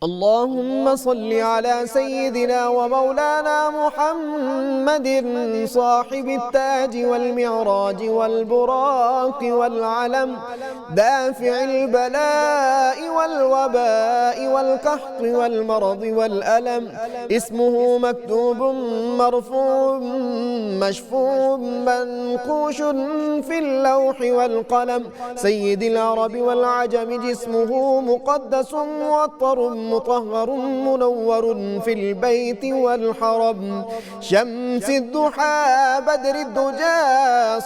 اللهم صل على سيدنا ومولانا محمد صاحب التاج والمعراج والبراق والعلم، دافع البلاء والوباء والقحط والمرض والألم، اسمه مكتوب مرفوع مشفوع منقوش في اللوح والقلم، سيد العرب والعجم، جسمه مقدس موطر مطهر منور في البيت والحرم، شمس الضحى بدر الدجى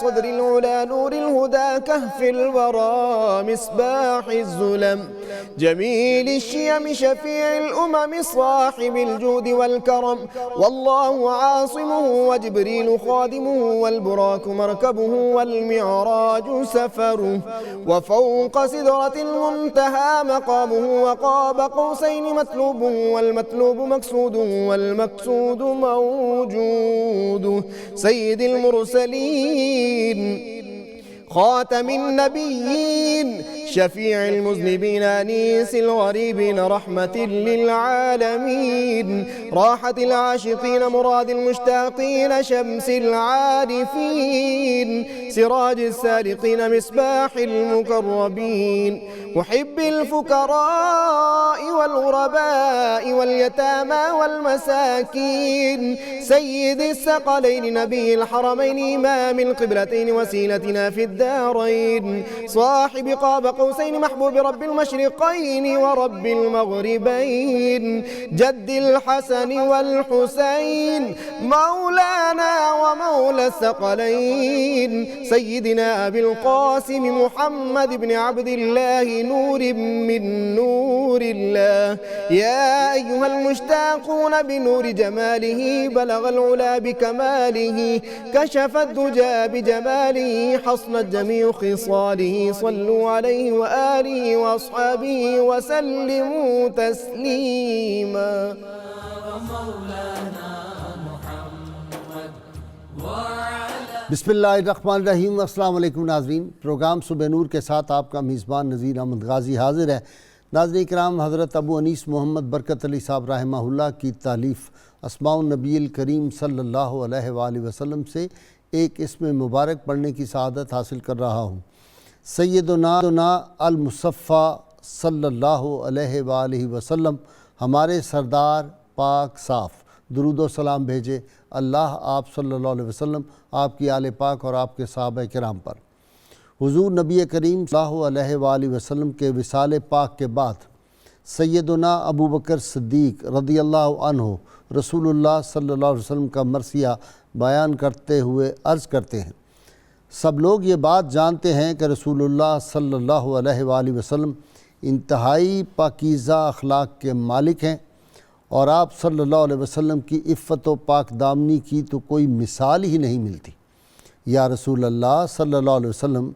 صدر العلا نور الهدى كهف الورى مصباح الظلم، جميل الشيم شفيع الأمم صاحب الجود والكرم، والله عاصمه وجبريل خادمه والبراك مركبه والمعراج سفره، وفوق سدرة المنتهى مقامه، وقاب قوسين مطلوبه والمطلوب مقصوده والمقصود موجوده، سيد المرسلين خاتم النبيين شفيع المذنبين أنيس الغريبين رحمة للعالمين، راحة العاشقين مراد المشتاقين شمس العارفين، سراج السالقين مصباح المقربين، محب الفقراء والغرباء واليتامى والمساكين، سيد الثقلين نبي الحرمين إمام القبلتين وسيلتنا في الدارين، صاحب قاب قوسين محبوب رب المشرقين ورب المغربين، جد الحسن والحسين مولانا ومولى الثقلين، سيدنا أبي القاسم محمد بن عبد الله نور من نور الله، يا أيها المشتاقون بنور جماله بلغ العلا بكماله، كشف الدجى بجماله حصنت جميع خصاله، صلوا عليه وآله وأصحابه وسلموا تسليما. بسم اللہ الرحمن الرحیم۔ السلام علیکم ناظرین، پروگرام صبح نور کے ساتھ آپ کا میزبان نذیر احمد غازی حاضر ہے۔ ناظرین کرام، حضرت ابو انیس محمد برکت علی صاحب رحمہ اللہ کی تالیف اسماء النبی الکریم صلی اللہ علیہ وآلہ وسلم سے ایک اسم مبارک پڑھنے کی سعادت حاصل کر رہا ہوں۔ سیدنا المصطفیٰ صلی اللہ علیہ وآلہ وسلم، ہمارے سردار پاک صاف، درود و سلام بھیجے اللہ آپ صلی اللہ علیہ وسلم، آپ کی آل پاک اور آپ کے صحابہ کرام پر۔ حضور نبی کریم صلی اللہ علیہ وآلہ وسلم کے وصال پاک کے بعد سیدنا ابو بکر صدیق رضی اللہ عنہ رسول اللہ صلی اللہ علیہ وسلم کا مرثیہ بیان کرتے ہوئے عرض کرتے ہیں، سب لوگ یہ بات جانتے ہیں کہ رسول اللہ صلی اللہ علیہ وآلہ وسلم انتہائی پاکیزہ اخلاق کے مالک ہیں، اور آپ صلی اللہ علیہ وسلم کی عفت و پاک دامنی کی تو کوئی مثال ہی نہیں ملتی۔ یا رسول اللہ صلی اللہ علیہ وسلم،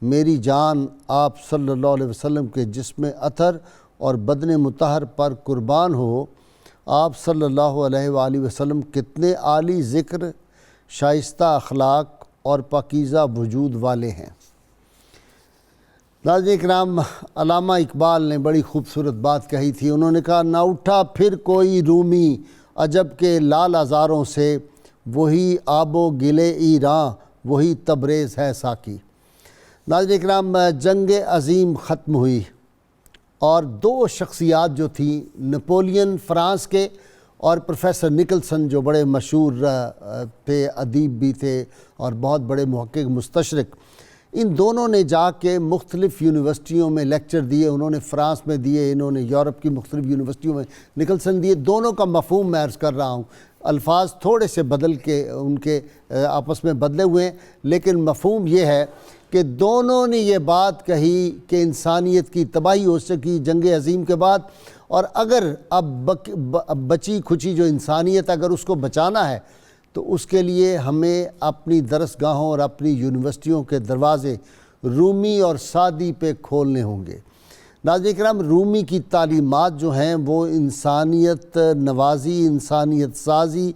میری جان آپ صلی اللہ علیہ وسلم کے جسم اطہر اور بدن مطہر پر قربان ہو، آپ صلی اللہ علیہ وآلہ وسلم کتنے عالی ذکر، شائستہ اخلاق اور پاکیزہ وجود والے ہیں۔ ناظرین کرام، علامہ اقبال نے بڑی خوبصورت بات کہی تھی۔ انہوں نے کہا، نہ اٹھا پھر کوئی رومی عجب کے لال ازاروں سے، وہی آب و گلے ایراں وہی تبریز ہے ساکی۔ ناظرین کرام، جنگ عظیم ختم ہوئی اور دو شخصیات جو تھیں، نپولین فرانس کے اور پروفیسر نکلسن جو بڑے مشہور تھے، ادیب بھی تھے اور بہت بڑے محقق مستشرق، ان دونوں نے جا کے مختلف یونیورسٹیوں میں لیکچر دیے۔ انہوں نے فرانس میں دیے، انہوں نے یورپ کی مختلف یونیورسٹیوں میں نکلسن دیے۔ دونوں کا مفہوم میں عرض کر رہا ہوں، الفاظ تھوڑے سے بدل کے ان کے آپس میں بدلے ہوئے ہیں، لیکن مفہوم یہ ہے کہ دونوں نے یہ بات کہی کہ انسانیت کی تباہی ہو سکی جنگ عظیم کے بعد، اور اگر اب بچی کھچی جو انسانیت اگر اس کو بچانا ہے تو اس کے لیے ہمیں اپنی درسگاہوں اور اپنی یونیورسٹیوں کے دروازے رومی اور سعدی پہ کھولنے ہوں گے۔ ناظرین کرام، رومی کی تعلیمات جو ہیں وہ انسانیت نوازی، انسانیت سازی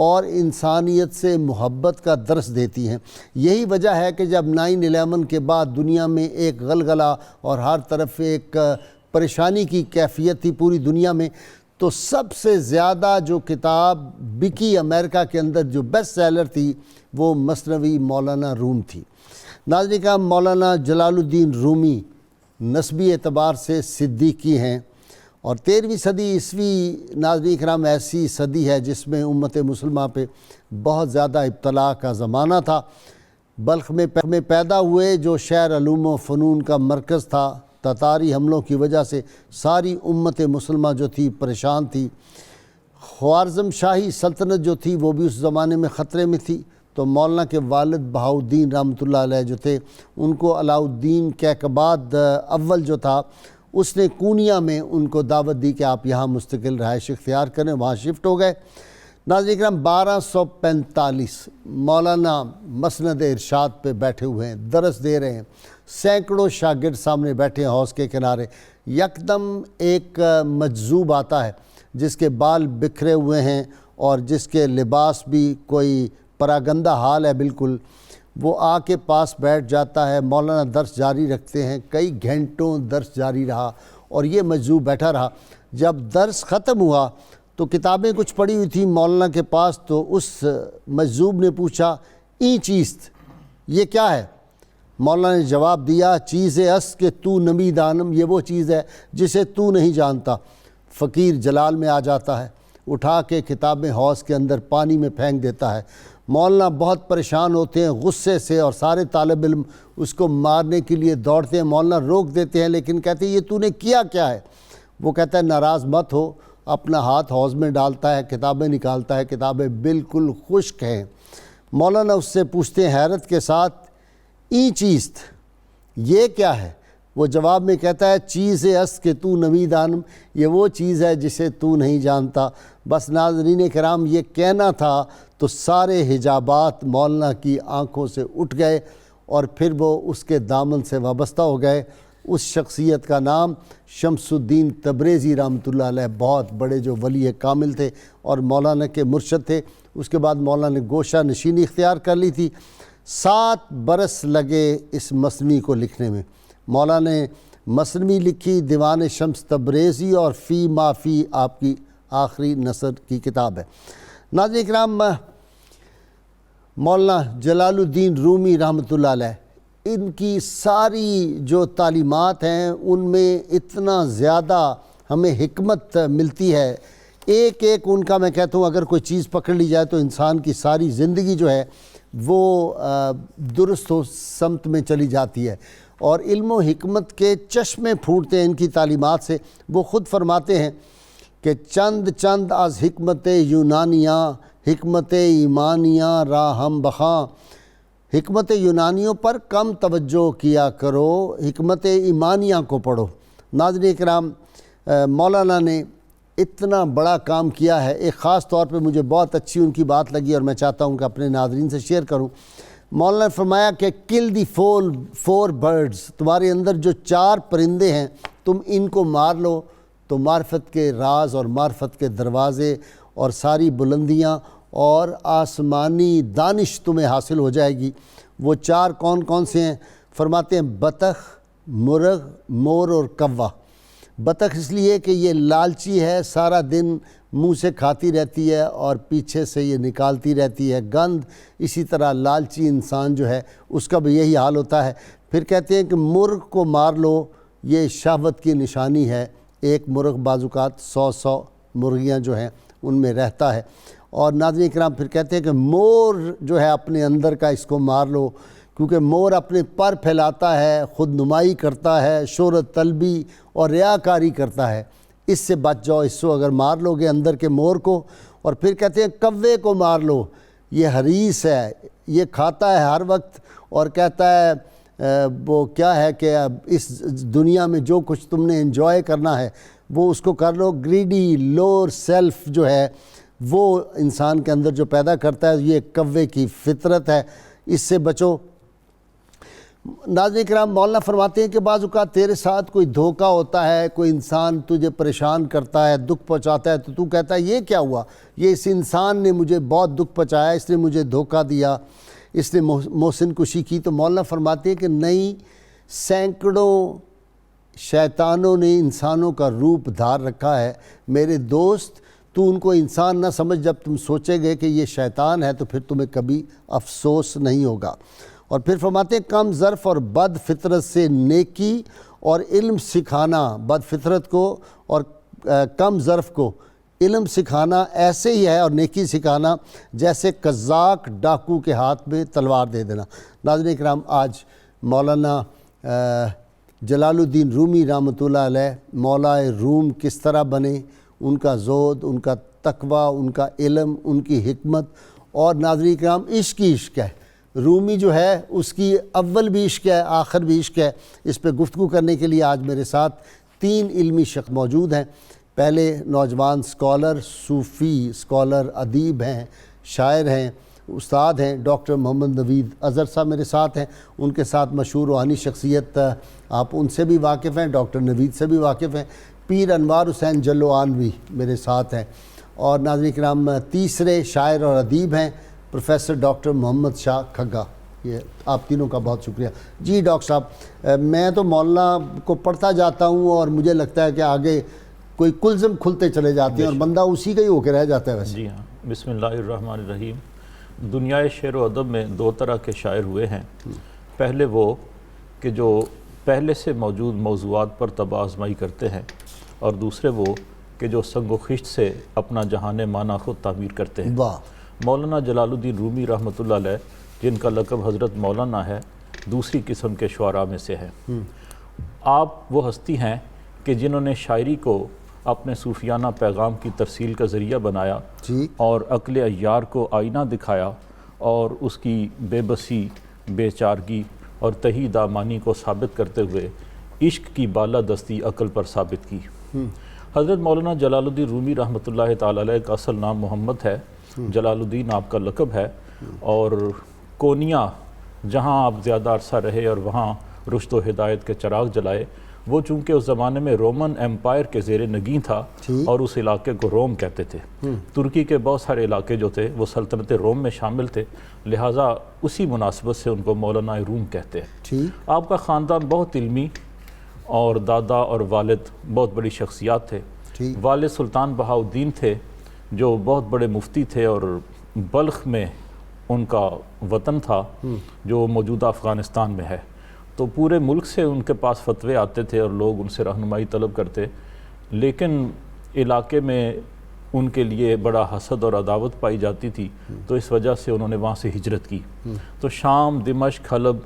اور انسانیت سے محبت کا درس دیتی ہیں۔ یہی وجہ ہے کہ جب 9/11 کے بعد دنیا میں ایک غلغلہ اور ہر طرف ایک پریشانی کی کیفیت تھی پوری دنیا میں، تو سب سے زیادہ جو کتاب بکی امریکہ کے اندر جو بیسٹ سیلر تھی وہ مثنوی مولانا روم تھی۔ ناظرین کرام، مولانا جلال الدین رومی نسبی اعتبار سے صدیقی ہیں، اور 13ویں صدی عیسوی ناظرین کرام ایسی صدی ہے جس میں امت مسلمہ پہ بہت زیادہ ابتلاء کا زمانہ تھا۔ بلخ میں پیدا ہوئے جو شہر علوم و فنون کا مرکز تھا، تتاری حملوں کی وجہ سے ساری امت مسلمہ جو تھی پریشان تھی۔ خوارزم شاہی سلطنت جو تھی وہ بھی اس زمانے میں خطرے میں تھی، تو مولانا کے والد بہاؤالدین رحمۃ اللہ علیہ جو تھے ان کو علاء الدین کیقباد اول جو تھا اس نے کونیا میں ان کو دعوت دی کہ آپ یہاں مستقل رہائش اختیار کریں، وہاں شفٹ ہو گئے۔ ناظرین کرام، 1245 مولانا مسند ارشاد پہ بیٹھے ہوئے ہیں، درس دے رہے ہیں، سینکڑوں شاگرد سامنے بیٹھے ہیں حوض کے کنارے۔ یکدم ایک مجذوب آتا ہے جس کے بال بکھرے ہوئے ہیں اور جس کے لباس بھی کوئی پراگندہ حال ہے بالکل، وہ آ کے پاس بیٹھ جاتا ہے۔ مولانا درس جاری رکھتے ہیں، کئی گھنٹوں درس جاری رہا اور یہ مجذوب بیٹھا رہا۔ جب درس ختم ہوا تو کتابیں کچھ پڑی ہوئی تھیں مولانا کے پاس، تو اس مجذوب نے پوچھا، این چیست، یہ کیا ہے؟ مولانا نے جواب دیا، چیز اس کہ تو نمی دانم، یہ وہ چیز ہے جسے تو نہیں جانتا۔ فقیر جلال میں آ جاتا ہے، اٹھا کے کتابیں حوض کے اندر پانی میں پھینک دیتا ہے۔ مولانا بہت پریشان ہوتے ہیں غصے سے، اور سارے طالب علم اس کو مارنے کے لیے دوڑتے ہیں۔ مولانا روک دیتے ہیں لیکن کہتے ہیں یہ تو نے کیا کیا ہے؟ وہ کہتا ہے ناراض مت ہو۔ اپنا ہاتھ حوض میں ڈالتا ہے، کتابیں نکالتا ہے، کتابیں بالکل خشک ہیں۔ مولانا اس سے پوچھتے ہیں حیرت کے ساتھ، این چیست، یہ کیا ہے؟ وہ جواب میں کہتا ہے، چیز اس کہ تو نمی دانم، یہ وہ چیز ہے جسے تو نہیں جانتا۔ بس ناظرین کرام، یہ کہنا تھا تو سارے حجابات مولانا کی آنکھوں سے اٹھ گئے اور پھر وہ اس کے دامن سے وابستہ ہو گئے۔ اس شخصیت کا نام شمس الدین تبریزی رحمۃ اللہ علیہ، بہت بڑے جو ولی کامل تھے اور مولانا کے مرشد تھے۔ اس کے بعد مولانا نے گوشہ نشینی اختیار کر لی تھی۔ 7 برس لگے اس مثنوی کو لکھنے میں۔ مولانا نے مثنوی لکھی، دیوان شمس تبریزی اور فی ما فی آپ کی آخری نثر کی کتاب ہے۔ ناظرین کرام، مولانا جلال الدین رومی رحمۃ اللہ علیہ، ان کی ساری جو تعلیمات ہیں ان میں اتنا زیادہ ہمیں حکمت ملتی ہے۔ ایک ایک ان کا میں کہتا ہوں اگر کوئی چیز پکڑ لی جائے تو انسان کی ساری زندگی جو ہے وہ درست و سمت میں چلی جاتی ہے، اور علم و حکمت کے چشمے پھوٹتے ہیں ان کی تعلیمات سے۔ وہ خود فرماتے ہیں کہ چند چند از حکمت یونانیاں، حکمت ایمانیاں را ہم بخاں، حکمت یونانیوں پر کم توجہ کیا کرو، حکمت ایمانیاں کو پڑھو۔ ناظرین کرام، مولانا نے اتنا بڑا کام کیا ہے۔ ایک خاص طور پہ مجھے بہت اچھی ان کی بات لگی اور میں چاہتا ہوں کہ اپنے ناظرین سے شیئر کروں۔ مولانا نے فرمایا کہ کل دی فور برڈز، تمہارے اندر جو 4 پرندے ہیں تم ان کو مار لو تو معرفت کے راز اور معرفت کے دروازے اور ساری بلندیاں اور آسمانی دانش تمہیں حاصل ہو جائے گی۔ وہ 4 کون کون سے ہیں؟ فرماتے ہیں بطخ، مرغ، مور اور کوا۔ بطخ اس لیے کہ یہ لالچی ہے، سارا دن منہ سے کھاتی رہتی ہے اور پیچھے سے یہ نکالتی رہتی ہے گند۔ اسی طرح لالچی انسان جو ہے اس کا بھی یہی حال ہوتا ہے۔ پھر کہتے ہیں کہ مرغ کو مار لو، یہ شہوت کی نشانی ہے۔ ایک مرغ بعض اوقات 100 مرغیاں جو ہیں ان میں رہتا ہے۔ اور ناظرین کرام پھر کہتے ہیں کہ مور جو ہے اپنے اندر کا اس کو مار لو، کیونکہ مور اپنے پر پھیلاتا ہے، خود نمائی کرتا ہے، شہرت طلبی اور ریاکاری کرتا ہے، اس سے بچ جاؤ، اس کو اگر مار لو گے اندر کے مور کو۔ اور پھر کہتے ہیں کوے کو مار لو، یہ حریص ہے، یہ کھاتا ہے ہر وقت اور کہتا ہے وہ کیا ہے کہ اس دنیا میں جو کچھ تم نے انجوائے کرنا ہے وہ اس کو کر لو۔ گریڈی لور سیلف جو ہے وہ انسان کے اندر جو پیدا کرتا ہے، یہ کوے کی فطرت ہے، اس سے بچو۔ ناظرین کرام، مولانا فرماتے ہیں کہ بعض اوقات تیرے ساتھ کوئی دھوکہ ہوتا ہے، کوئی انسان تجھے پریشان کرتا ہے، دکھ پہنچاتا ہے، تو تو کہتا ہے یہ کیا ہوا؟ یہ اس انسان نے مجھے بہت دکھ پہنچایا، اس نے مجھے دھوکہ دیا، اس نے محسن کشی کی۔ تو مولانا فرماتے ہیں کہ نہیں، سینکڑوں شیطانوں نے انسانوں کا روپ دھار رکھا ہے، میرے دوست تو ان کو انسان نہ سمجھ، جب تم سوچے گے کہ یہ شیطان ہے تو پھر تمہیں کبھی افسوس نہیں ہوگا۔ اور پھر فرماتے ہیں کم ظرف اور بد فطرت سے نیکی اور علم سکھانا، بد فطرت کو اور کم ظرف کو علم سکھانا ایسے ہی ہے، اور نیکی سکھانا جیسے قزاق ڈاکو کے ہاتھ میں تلوار دے دینا۔ ناظرین کرام، آج مولانا جلال الدین رومی رحمۃ اللہ علیہ مولا روم کس طرح بنے، ان کا زہد، ان کا تقوی، ان کا علم، ان کی حکمت، اور ناظرین کرام عشق ہی عشق ہے۔ رومی جو ہے اس کی اول بھی عشق ہے، آخر بھی عشق ہے۔ اس پہ گفتگو کرنے کے لیے آج میرے ساتھ 3 علمی شخص موجود ہیں۔ پہلے نوجوان اسکالر، صوفی اسکالر، ادیب ہیں، شاعر ہیں، استاد ہیں، ڈاکٹر محمد نوید اظہر صاحب میرے ساتھ ہیں۔ ان کے ساتھ مشہور روحانی شخصیت، آپ ان سے بھی واقف ہیں، ڈاکٹر نوید سے بھی واقف ہیں۔ پیر انوار حسین جلوانوی میرے ساتھ ہیں۔ اور ناظرین کرام، تیسرے شاعر اور ادیب ہیں پروفیسر ڈاکٹر محمد شاہ کھگا۔ یہ آپ تینوں کا بہت شکریہ۔ جی ڈاکٹر صاحب، میں تو مولانا کو پڑھتا جاتا ہوں اور مجھے لگتا ہے کہ آگے کوئی کلزم کھلتے چلے جاتے ہیں اور بندہ اسی کا ہی ہو کے رہ جاتا ہے ویسے۔ جی ہاں، بسم اللہ الرحمن الرحیم۔ دنیائے شعر و ادب میں 2 طرح کے شاعر ہوئے ہیں۔ پہلے وہ کہ جو پہلے سے موجود موضوعات پر طبع آزمائی کرتے ہیں، اور دوسرے وہ کہ جو سنگ و خشت سے اپنا جہان معنی خود تعمیر کرتے ہیں۔ واہ۔ مولانا جلال الدین رومی رحمۃ اللہ علیہ، جن کا لقب حضرت مولانا ہے، دوسری قسم کے شعراء میں سے ہے۔ آپ وہ ہستی ہیں کہ جنہوں نے شاعری کو اپنے صوفیانہ پیغام کی ترسیل کا ذریعہ بنایا، اور عقل عیار کو آئینہ دکھایا، اور اس کی بے بسی، بے چارگی اور تہی دامانی کو ثابت کرتے ہوئے عشق کی بالادستی عقل پر ثابت کی۔ حضرت مولانا جلال الدین رومی رحمۃ اللہ تعالی علیہ کا اصل نام محمد ہے، جلال الدین آپ کا لقب ہے، اور کونیا جہاں آپ زیادہ عرصہ رہے اور وہاں رشد و ہدایت کے چراغ جلائے، وہ چونکہ اس زمانے میں رومن ایمپائر کے زیر نگین تھا اور اس علاقے کو روم کہتے تھے۔ ترکی کے بہت سارے علاقے جو تھے وہ سلطنت روم میں شامل تھے، لہٰذا اسی مناسبت سے ان کو مولانا روم کہتے ہیں۔ آپ کا خاندان بہت علمی، اور دادا اور والد بہت بڑی شخصیات تھے۔ والد سلطان بہاؤالدین تھے جو بہت بڑے مفتی تھے، اور بلخ میں ان کا وطن تھا جو موجودہ افغانستان میں ہے۔ تو پورے ملک سے ان کے پاس فتوے آتے تھے اور لوگ ان سے رہنمائی طلب کرتے، لیکن علاقے میں ان کے لیے بڑا حسد اور عداوت پائی جاتی تھی، تو اس وجہ سے انہوں نے وہاں سے ہجرت کی۔ تو شام، دمشق، حلب،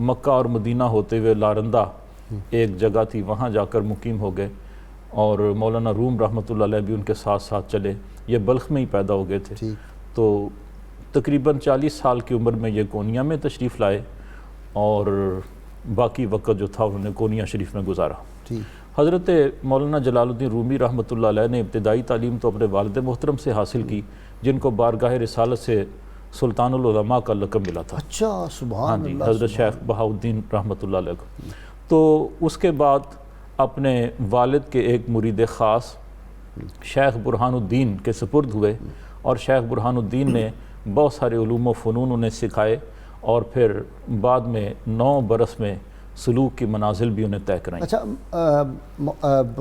مکہ اور مدینہ ہوتے ہوئے لارندہ ایک جگہ تھی، وہاں جا کر مقیم ہو گئے، اور مولانا روم رحمۃ اللہ علیہ بھی ان کے ساتھ ساتھ چلے۔ یہ بلخ میں ہی پیدا ہو گئے تھے، تو تقریباً 40 سال کی عمر میں یہ کونیا میں تشریف لائے، اور باقی وقت جو تھا انہوں نے کونیا شریف میں گزارا۔ حضرت مولانا جلال الدین رومی رحمۃ اللہ علیہ نے ابتدائی تعلیم تو اپنے والد محترم سے حاصل کی، جن کو بارگاہ رسالت سے سلطان العلماء کا لقب ملا تھا۔ اچھا، سبحان اللہ۔ حضرت شیخ بہاؤالدین رحمۃ اللہ علیہ کو۔ تو اس کے بعد اپنے والد کے ایک مرید خاص شیخ برہان الدین کے سپرد ہوئے، اور شیخ برہان الدین نے بہت سارے علوم و فنون انہیں سکھائے، اور پھر بعد میں 9 برس میں سلوک کی منازل بھی انہیں طے کرائیں۔ اچھا،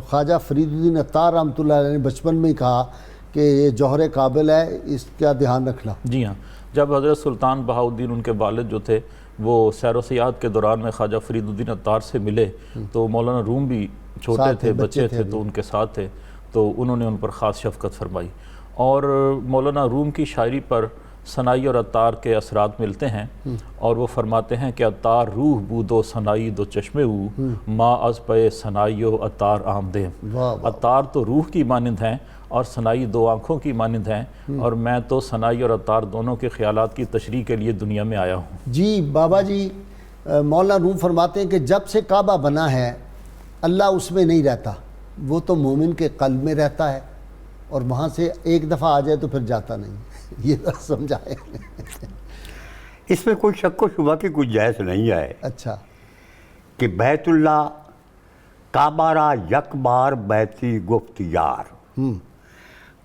خواجہ فرید الدین عطار رحمۃ اللہ علیہ نے بچپن میں ہی کہا کہ یہ جوہر قابل ہے، اس کا دھیان رکھنا۔ جی ہاں، جب حضرت سلطان بہاؤالدین ان کے والد جو تھے وہ سیر و سیاحت کے دوران میں خواجہ فرید الدین عطار سے ملے، تو مولانا روم بھی چھوٹے تھے، بچے تھے، تو ان کے ساتھ تھے، تو انہوں نے ان پر خاص شفقت فرمائی۔ اور مولانا روم کی شاعری پر ثنائی اور عطار کے اثرات ملتے ہیں، اور وہ فرماتے ہیں کہ عطار روح بود و ثنائی دو چشمے ہو، ما از پے ثنائی و عطار آمدے۔ عطار تو روح کی مانند ہیں اور ثنائی 2 آنکھوں کی مانند ہیں، اور میں تو ثنائی اور عطار دونوں کے خیالات کی تشریح کے لیے دنیا میں آیا ہوں۔ جی بابا جی، مولانا روم فرماتے ہیں کہ جب سے کعبہ بنا ہے اللہ اس میں نہیں رہتا، وہ تو مومن کے قلب میں رہتا ہے، اور وہاں سے ایک دفعہ آ جائے تو پھر جاتا نہیں۔ یہ سمجھائے۔ اس میں کوئی شک و شبہ کی کوئی جائز نہیں ہے۔ اچھا، کہ بیت اللہ کعبہ را یک بار بیتی گفت یار،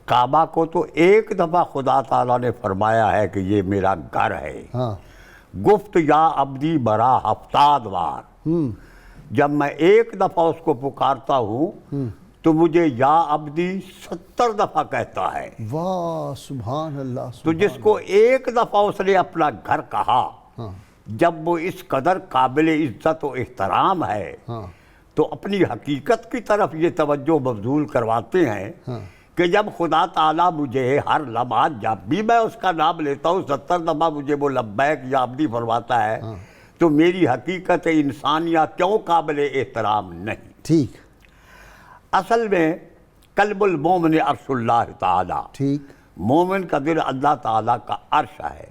کعبہ کو تو ایک دفعہ خدا تعالیٰ نے فرمایا ہے کہ یہ میرا گھر ہے، گفت یا عبدی برا 70 بار، جب میں ایک دفعہ اس کو پکارتا ہوں تو مجھے یا عبدی 70 دفعہ کہتا ہے. واہ سبحان اللہ. تو جس کو ایک دفعہ اس نے اپنا گھر کہا, جب وہ اس قدر قابل عزت و احترام ہے تو اپنی حقیقت کی طرف یہ توجہ مبذول کرواتے ہیں کہ جب خدا تعالیٰ مجھے ہر لمحہ جب بھی میں اس کا نام لیتا ہوں 70 دفعہ مجھے وہ لبیک یا عبدی فرماتا ہے, تو میری حقیقت انسانیہ کیوں قابل احترام نہیں؟ ٹھیک. اصل میں قلب المومن عرش اللہ تعالیٰ, ٹھیک. مومن کا دل اللہ تعالیٰ کا عرش ہے.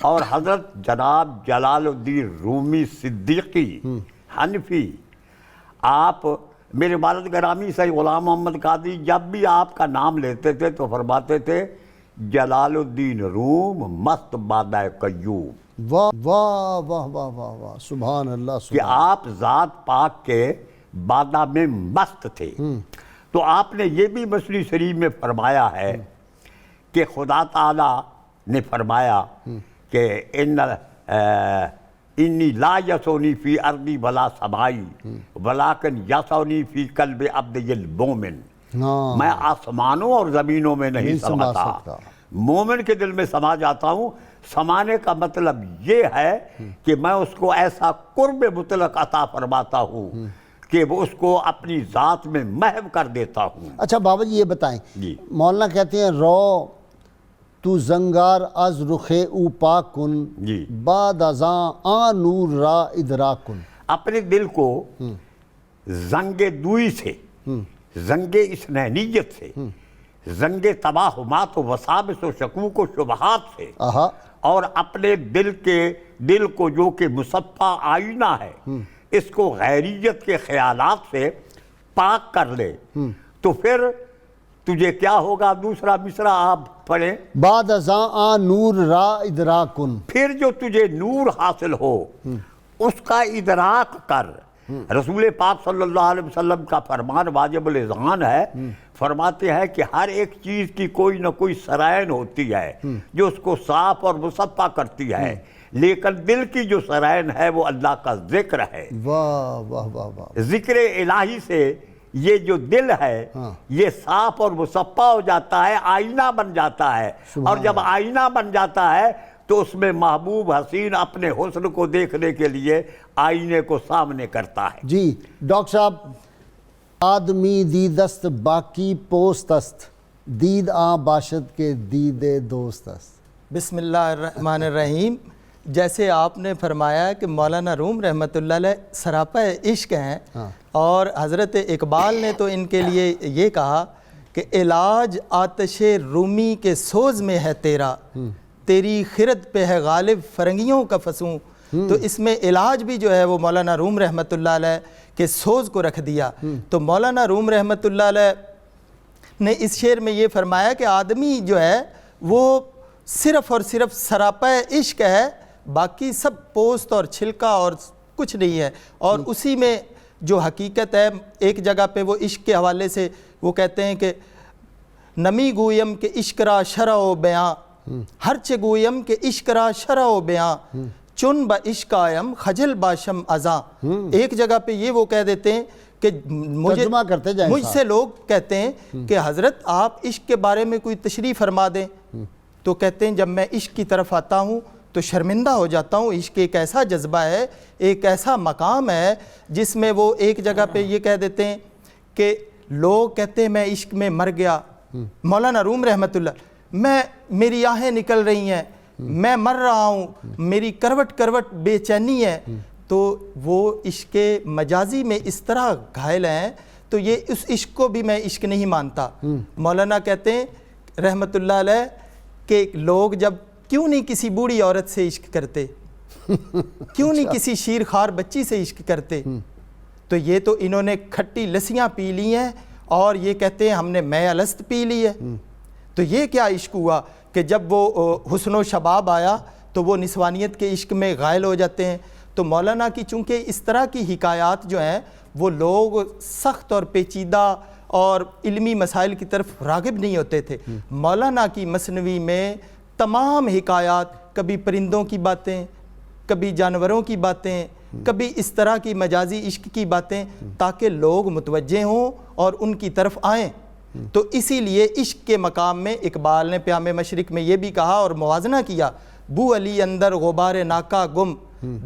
اور حضرت جناب جلال الدین رومی صدیقی حنفی, آپ میرے والد گرامی سے غلام محمد قادری جب بھی آپ کا نام لیتے تھے تو فرماتے تھے جلال الدین روم مست بادہ قیوم. واہ واہ واہ واہ واہ واہ سبحان اللہ. کہ آپ ذات پاک کے بادہ میں مست تھے. تو آپ نے یہ بھی مسلم شریف میں فرمایا ہے کہ خدا تعالیٰ نے فرمایا کہ انی لا یسونی فی ارضی ولا سمائی ولیکن یسونی فی قلب عبد المومن. میں آسمانوں اور زمینوں میں نہیں سماتا, مومن کے دل میں سما جاتا ہوں. سمانے کا مطلب یہ ہے کہ میں اس کو ایسا قرب مطلق عطا فرماتا ہوں کہ وہ اس کو اپنی ذات میں محو کر دیتا ہوں. اچھا بابا جی یہ بتائیں, مولانا کہتے ہیں رو تو زنگار از رخے او پاک کن بعد ازاں آ نور را ادراک کن. اپنے دل کو زنگ دوئی سے, زنگ اسنینیت سے, زنگ تباہمات و وساوس و شکوک و شبہات سے, اور اپنے دل کو جو کہ مصفہ آئینہ ہے اس کو غیریت کے خیالات سے پاک کر لے, تو پھر تجھے کیا ہوگا؟ دوسرا مصرع آپ پڑھیں, بعد ازاں آ نور را ادراک کن. پھر جو تجھے نور حاصل ہو اس کا ادراک کر. رسول پاک صلی اللہ علیہ وسلم کا فرمان واجب الاذعان ہے, فرماتے ہیں کہ ہر ایک چیز کی کوئی نہ کوئی سرائن ہوتی ہے جو اس کو صاف اور مصفہ کرتی ہے, لیکن دل کی جو سرائن ہے وہ اللہ کا ذکر ہے. واہ واہ واہ واہ. ذکر الہی سے یہ جو دل ہے یہ صاف اور مصفہ ہو جاتا ہے, آئینہ بن جاتا ہے, اور جب آئینہ بن جاتا ہے تو اس میں محبوب حسین اپنے حسن کو دیکھنے کے لیے آئینے کو سامنے کرتا ہے. جی ڈاکٹر صاحب, آدمی دیدست باقی پوست است, دید آ باشد کے دید دوست است. بسم اللہ الرحمن الرحیم. جیسے آپ نے فرمایا کہ مولانا روم رحمۃ اللہ علیہ سراپا عشق ہیں, اور حضرت اقبال نے تو ان کے لیے یہ کہا کہ علاج آتش رومی کے سوز میں ہے تیرا, تیری خرد پہ ہے غالب فرنگیوں کا فسوں. تو اس میں علاج بھی جو ہے وہ مولانا روم رحمۃ اللہ علیہ کے سوز کو رکھ دیا. تو مولانا روم رحمۃ اللہ علیہ نے اس شعر میں یہ فرمایا کہ آدمی جو ہے وہ صرف اور صرف سراپا عشق ہے, باقی سب پوست اور چھلکا اور کچھ نہیں ہے. اور اسی میں جو حقیقت ہے, ایک جگہ پہ وہ عشق کے حوالے سے وہ کہتے ہیں کہ نمی گویم کہ عشق را شرع و بیاں, ہرچہ گویم کہ عشق را شرع و بیاں, چن با عشق آیم خجل باشم ازاں. ایک جگہ پہ یہ وہ کہہ دیتے ہیں کہ مجھ سے لوگ کہتے ہیں کہ حضرت آپ عشق کے بارے میں کوئی تشریح فرما دیں, تو کہتے ہیں جب میں عشق کی طرف آتا ہوں تو شرمندہ ہو جاتا ہوں. عشق ایک ایسا جذبہ ہے, ایک ایسا مقام ہے جس میں وہ ایک جگہ پہ یہ کہہ دیتے ہیں کہ لوگ کہتے ہیں میں عشق میں مر گیا. مولانا روم رحمۃ اللہ, میری آہیں نکل رہی ہیں, میں مر رہا ہوں, میری کروٹ کروٹ بے چینی ہے. تو وہ عشق مجازی میں اس طرح گھائل ہیں, تو یہ اس عشق کو بھی میں عشق نہیں مانتا. مولانا کہتے ہیں رحمۃ اللہ علیہ کہ لوگ جب کیوں نہیں کسی بوڑھی عورت سے عشق کرتے, کیوں نہیں کسی شیر خوار بچی سے عشق کرتے, تو یہ تو انہوں نے کھٹی لسیاں پی لی ہیں اور یہ کہتے ہیں ہم نے میں الست پی لی ہے. تو یہ کیا عشق ہوا کہ جب وہ حسن و شباب آیا تو وہ نسوانیت کے عشق میں غائل ہو جاتے ہیں. تو مولانا کی چونکہ اس طرح کی حکایات جو ہیں وہ لوگ سخت اور پیچیدہ اور علمی مسائل کی طرف راغب نہیں ہوتے تھے. مولانا کی مثنوی میں تمام حکایات, کبھی پرندوں کی باتیں, کبھی جانوروں کی باتیں, کبھی اس طرح کی مجازی عشق کی باتیں تاکہ لوگ متوجہ ہوں اور ان کی طرف آئیں۔ تو اسی لیے عشق کے مقام میں اقبال نے پیام مشرق میں یہ بھی کہا اور موازنہ کیا، بو علی اندر غبار ناکا گم،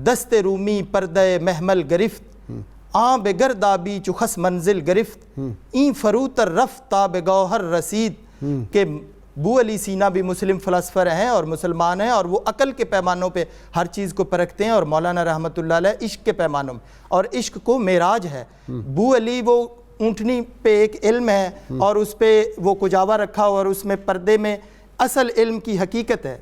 دست رومی پردہ محمل گرفت، آں بے گردابی چخس منزل گرفت، این فروتر رفت تا بے گوہر رسید۔ کہ بو علی سینا بھی مسلم فلسفر ہیں اور مسلمان ہیں، اور وہ عقل کے پیمانوں پہ ہر چیز کو پرکھتے ہیں، اور مولانا رحمۃ اللہ علیہ عشق کے پیمانوں میں، اور عشق کو معراج ہے۔ بو علی وہ اونٹنی پہ ایک علم ہے اور اس پہ وہ کجاوا رکھا اور اس میں پردے میں اصل علم کی حقیقت ہے،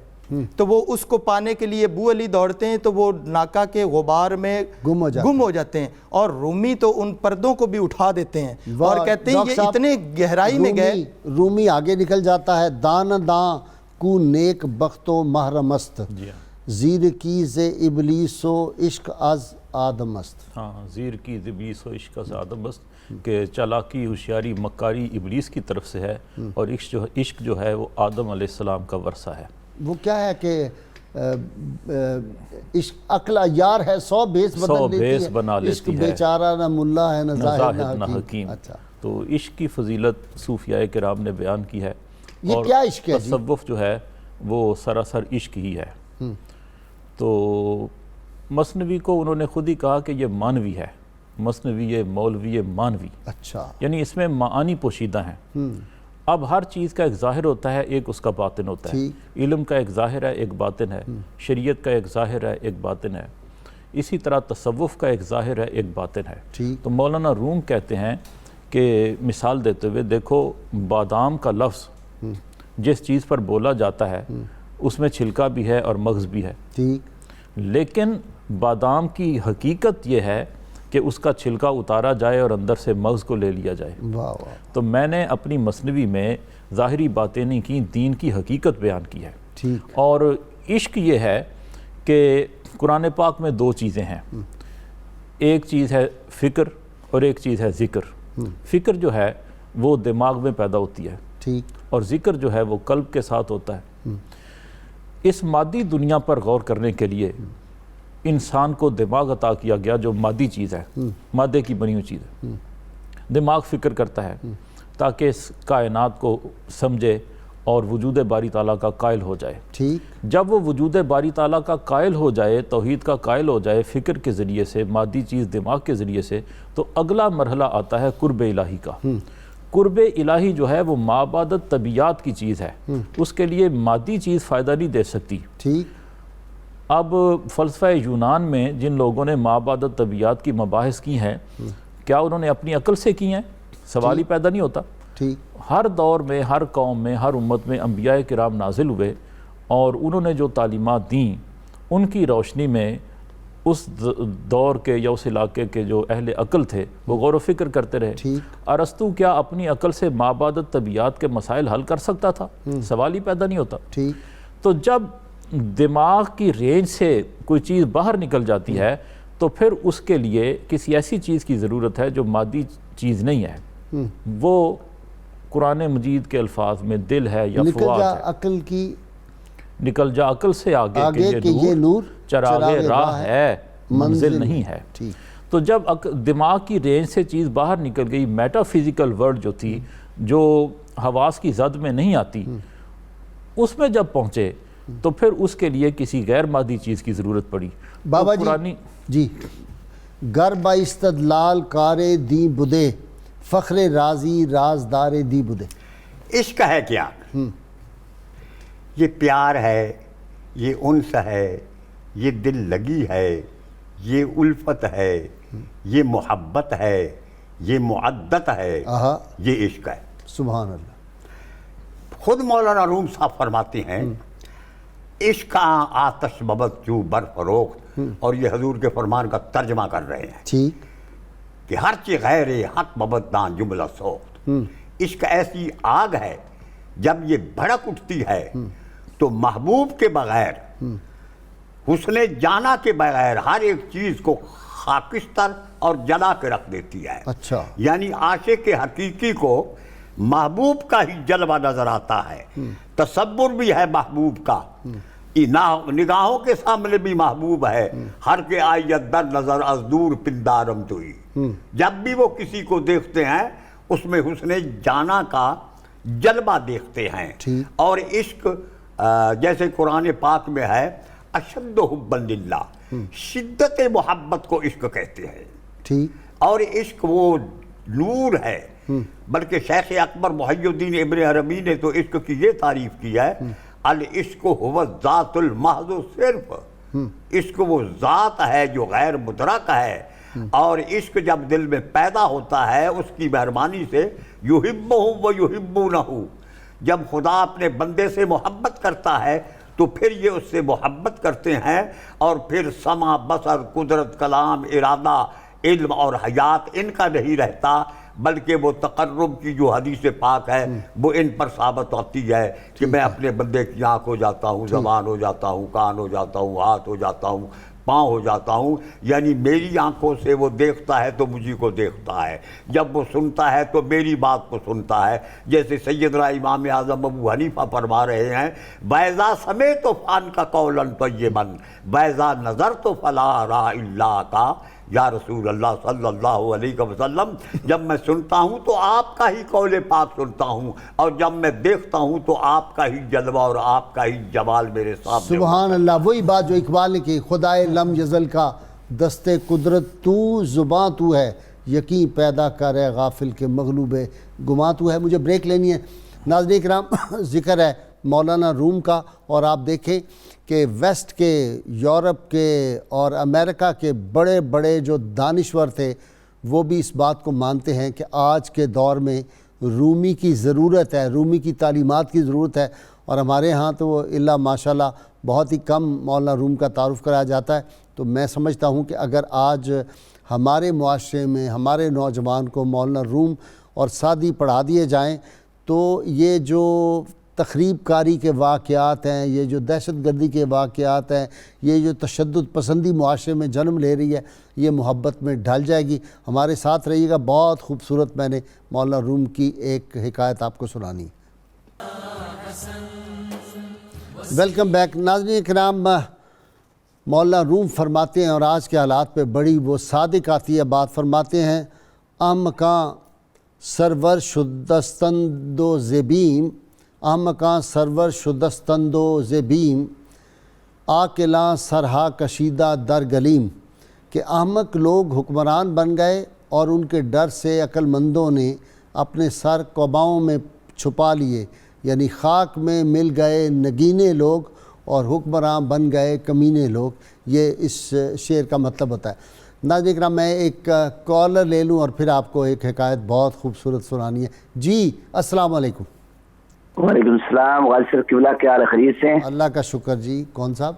تو وہ اس کو پانے کے لیے بو علی دوڑتے ہیں تو وہ ناکا کے غبار میں گم ہو جاتے ہیں، اور رومی تو ان پردوں کو بھی اٹھا دیتے ہیں اور کہتے ہیں یہ اتنے گہرائی میں گئے۔ رومی آگے نکل جاتا ہے، دان داں کو نیک بخت و محرم است، زیر کی ز ابلیس و عشق از آدم است۔ ہاں، زیر کی ابلیس و عشق از آدم است، کہ چالاکی ہوشیاری مکاری ابلیس کی طرف سے ہے، اور عشق جو ہے وہ آدم علیہ السلام کا ورثہ ہے۔ وہ کیا ہے کہ عشق عقل یار ہے، 100 بھیس بنا لیتی ہے، عشق بیچارہ نہ ملا ہے نہ زاہد نہ حکیم۔ اچھا، تو عشق کی فضیلت صوفیاء کرام نے بیان کی ہے، یہ کیا عشق ہے؟ تصوف جو ہے وہ سراسر عشق ہی ہے۔ تو مثنوی کو انہوں نے خود ہی کہا کہ یہ مانوی ہے، مثنوی مولوی مانوی، اچھا، یعنی اس میں معانی پوشیدہ ہیں۔ اب ہر چیز کا ایک ظاہر ہوتا ہے، ایک اس کا باطن ہوتا ہے۔ علم کا ایک ظاہر ہے، ایک باطن ہے۔ شریعت کا ایک ظاہر ہے، ایک باطن ہے۔ اسی طرح تصوف کا ایک ظاہر ہے، ایک باطن ہے۔ تو مولانا روم کہتے ہیں کہ مثال دیتے ہوئے، دیکھو بادام کا لفظ جس چیز پر بولا جاتا ہے اس میں چھلکا بھی ہے اور مغز بھی ہے، لیکن بادام کی حقیقت یہ ہے کہ اس کا چھلکا اتارا جائے اور اندر سے مغز کو لے لیا جائے۔ تو میں نے اپنی مثنوی میں ظاہری باطنی کی دین کی حقیقت بیان کی ہے۔ اور عشق یہ ہے کہ قرآن پاک میں 2 چیزیں ہیں، ایک چیز ہے فکر اور ایک چیز ہے ذکر۔ فکر جو ہے وہ دماغ میں پیدا ہوتی ہے، اور ذکر جو ہے وہ قلب کے ساتھ ہوتا ہے۔ اس مادی دنیا پر غور کرنے کے لیے انسان کو دماغ عطا کیا گیا، جو مادی چیز ہے، مادے کی بنی ہوئی چیز ہے۔ دماغ فکر کرتا ہے تاکہ اس کائنات کو سمجھے اور وجود باری تعالیٰ کا قائل ہو جائے۔ جب وہ وجود باری تعالیٰ کا قائل ہو جائے، توحید کا قائل ہو جائے فکر کے ذریعے سے، مادی چیز دماغ کے ذریعے سے، تو اگلا مرحلہ آتا ہے قرب الہی کا۔ قرب الہی جو ہے وہ مابعدت طبیعت کی چیز ہے، اس کے لیے مادی چیز فائدہ نہیں دے سکتی۔ اب فلسفہ یونان میں جن لوگوں نے مابعدت طبیعت کی مباحث کی ہیں، کیا انہوں نے اپنی عقل سے کی ہیں؟ سوال ہی پیدا نہیں ہوتا۔ ہر دور میں، ہر قوم میں، ہر امت میں انبیاء کرام نازل ہوئے، اور انہوں نے جو تعلیمات دیں ان کی روشنی میں اس دور کے یا اس علاقے کے جو اہل عقل تھے وہ غور و فکر کرتے رہے۔ ارسطو کیا اپنی عقل سے مابعدت طبیعت کے مسائل حل کر سکتا تھا؟ سوال ہی پیدا نہیں ہوتا۔ تو جب دماغ کی رینج سے کوئی چیز باہر نکل جاتی ہے تو پھر اس کے لیے کسی ایسی چیز کی ضرورت ہے جو مادی چیز نہیں ہے، وہ قرآن مجید کے الفاظ میں دل ہے یا فؤاد ہے۔ عقل کی نکل جا عقل سے آگے کہ یہ نور چراغ راہ ہے، منزل نہیں ہے۔ تو جب دماغ کی رینج سے چیز باہر نکل گئی، میٹا فزیکل ورلڈ جو تھی، جو حواس کی زد میں نہیں آتی، اس میں جب پہنچے تو پھر اس کے لیے کسی غیر مادی چیز کی ضرورت پڑی۔ بابا جی، گر با استدلال کارے دی بدے، فخر رازی رازدار دی بدے۔ عشق ہے کیا؟ یہ پیار ہے، یہ انس ہے، یہ دل لگی ہے، یہ الفت ہے، یہ محبت ہے، یہ معدت ہے، یہ عشق ہے۔ سبحان اللہ۔ خود مولانا روم صاحب فرماتے ہیں، عشق آتش ببد جو برفروخت، اور یہ حضور کے فرمان کا ترجمہ کر رہے ہیں کہ ہر چی غیر حق ببد دان جملہ سوخت۔ عشق ایسی آگ ہے جب یہ بھڑک اٹھتی ہے تو محبوب کے بغیر، حسن جانا کے بغیر ہر ایک چیز کو خاکستر اور جلا کے رکھ دیتی ہے۔ یعنی عاشق حقیقی کو محبوب کا ہی جلوہ نظر آتا ہے، تصور بھی ہے محبوب کا، نگاہوں کے سامنے بھی محبوب ہے، ہر کے آیت در نظر از دور پندارم توئی. جب بھی وہ کسی کو دیکھتے ہیں اس میں حسن جانا کا جلوہ دیکھتے ہیں. اور عشق جیسے قرآن پاک میں ہے اشد حبا للہ، شدت محبت کو عشق کہتے ہیں. اور عشق وہ نور ہے. بلکہ شیخ اکبر محی الدین ابن عربی نے تو عشق کی یہ تعریف کی ہے، العشق هو ذات المحض صرف. عشق وہ ذات ہے جو غیر مدرک ہے. اور عشق جب دل میں پیدا ہوتا ہے اس کی مہربانی سے یحبہم و یحبونہ، جب خدا اپنے بندے سے محبت کرتا ہے تو پھر یہ اس سے محبت کرتے ہیں. اور پھر سمع، بصر، قدرت، کلام، ارادہ، علم اور حیات ان کا نہیں رہتا، بلکہ وہ تقرب کی جو حدیث پاک ہے وہ ان پر ثابت ہوتی ہے کہ میں اپنے بندے کی آنکھ ہو جاتا ہوں، زبان ہو جاتا ہوں، کان ہو جاتا ہوں، ہاتھ ہو جاتا ہوں، پاؤں ہو جاتا ہوں. یعنی میری آنکھوں سے وہ دیکھتا ہے تو مجھے کو دیکھتا ہے، جب وہ سنتا ہے تو میری بات کو سنتا ہے. جیسے سیدنا امام اعظم ابو حنیفہ فرما رہے ہیں وَإِذَا سَمِعْتُ فَانْكَ قَوْلًا طَيِّبًا وَإِذَا نَظَرْتُ فَلَا أَرَىٰ إِلَّا كَ. یا رسول اللہ صلی اللہ علیہ وسلم، جب میں سنتا ہوں تو آپ کا ہی قول پاک سنتا ہوں، اور جب میں دیکھتا ہوں تو آپ کا ہی جلوہ اور آپ کا ہی جمال میرے سامنے. سبحان اللہ. وہی بات جو اقبال نے کی، خدائے لم یزل کا دست قدرت تو، زباں تو ہے، یقین پیدا کرے غافل کے مغلوب گماں تو ہے. مجھے بریک لینی ہے. ناظرین کرام، ذکر ہے مولانا روم کا، اور آپ دیکھیں کہ ویسٹ کے، یورپ کے اور امریکہ کے بڑے بڑے جو دانشور تھے وہ بھی اس بات کو مانتے ہیں کہ آج کے دور میں رومی کی ضرورت ہے، رومی کی تعلیمات کی ضرورت ہے. اور ہمارے ہاں تو اللہ ماشاءاللہ بہت ہی کم مولانا روم کا تعارف کرایا جاتا ہے. تو میں سمجھتا ہوں کہ اگر آج ہمارے معاشرے میں ہمارے نوجوان کو مولانا روم اور سعدی پڑھا دیے جائیں تو یہ جو تخریب کاری کے واقعات ہیں، یہ جو دہشت گردی کے واقعات ہیں، یہ جو تشدد پسندی معاشرے میں جنم لے رہی ہے، یہ محبت میں ڈھل جائے گی. ہمارے ساتھ رہیے گا. بہت خوبصورت میں نے مولانا روم کی ایک حکایت آپ کو سنانی. Welcome back. ناظرین کرام، مولانا روم فرماتے ہیں، اور آج کے حالات پہ بڑی وہ صادق آتی ہے بات، فرماتے ہیں احمقاں سرور شدستند و زبیم، احمقاں سرور شدستند و زبیم، آکلاں سرہا کشیدہ در گلیم. کہ احمق لوگ حکمران بن گئے اور ان کے ڈر سے عقل مندوں نے اپنے سر قباؤں میں چھپا لیے. یعنی خاک میں مل گئے نگینے لوگ اور حکمران بن گئے کمینے لوگ. یہ اس شعر کا مطلب ہوتا ہے. ناظرین کرام، میں ایک کالر لے لوں اور پھر آپ کو ایک حکایت بہت خوبصورت سنانی ہے. جی السلام علیکم. وعلیکم السلام. غالب قبلہ کیا حال ہے؟ خیریت سے؟ اللہ کا شکر. جی کون صاحب؟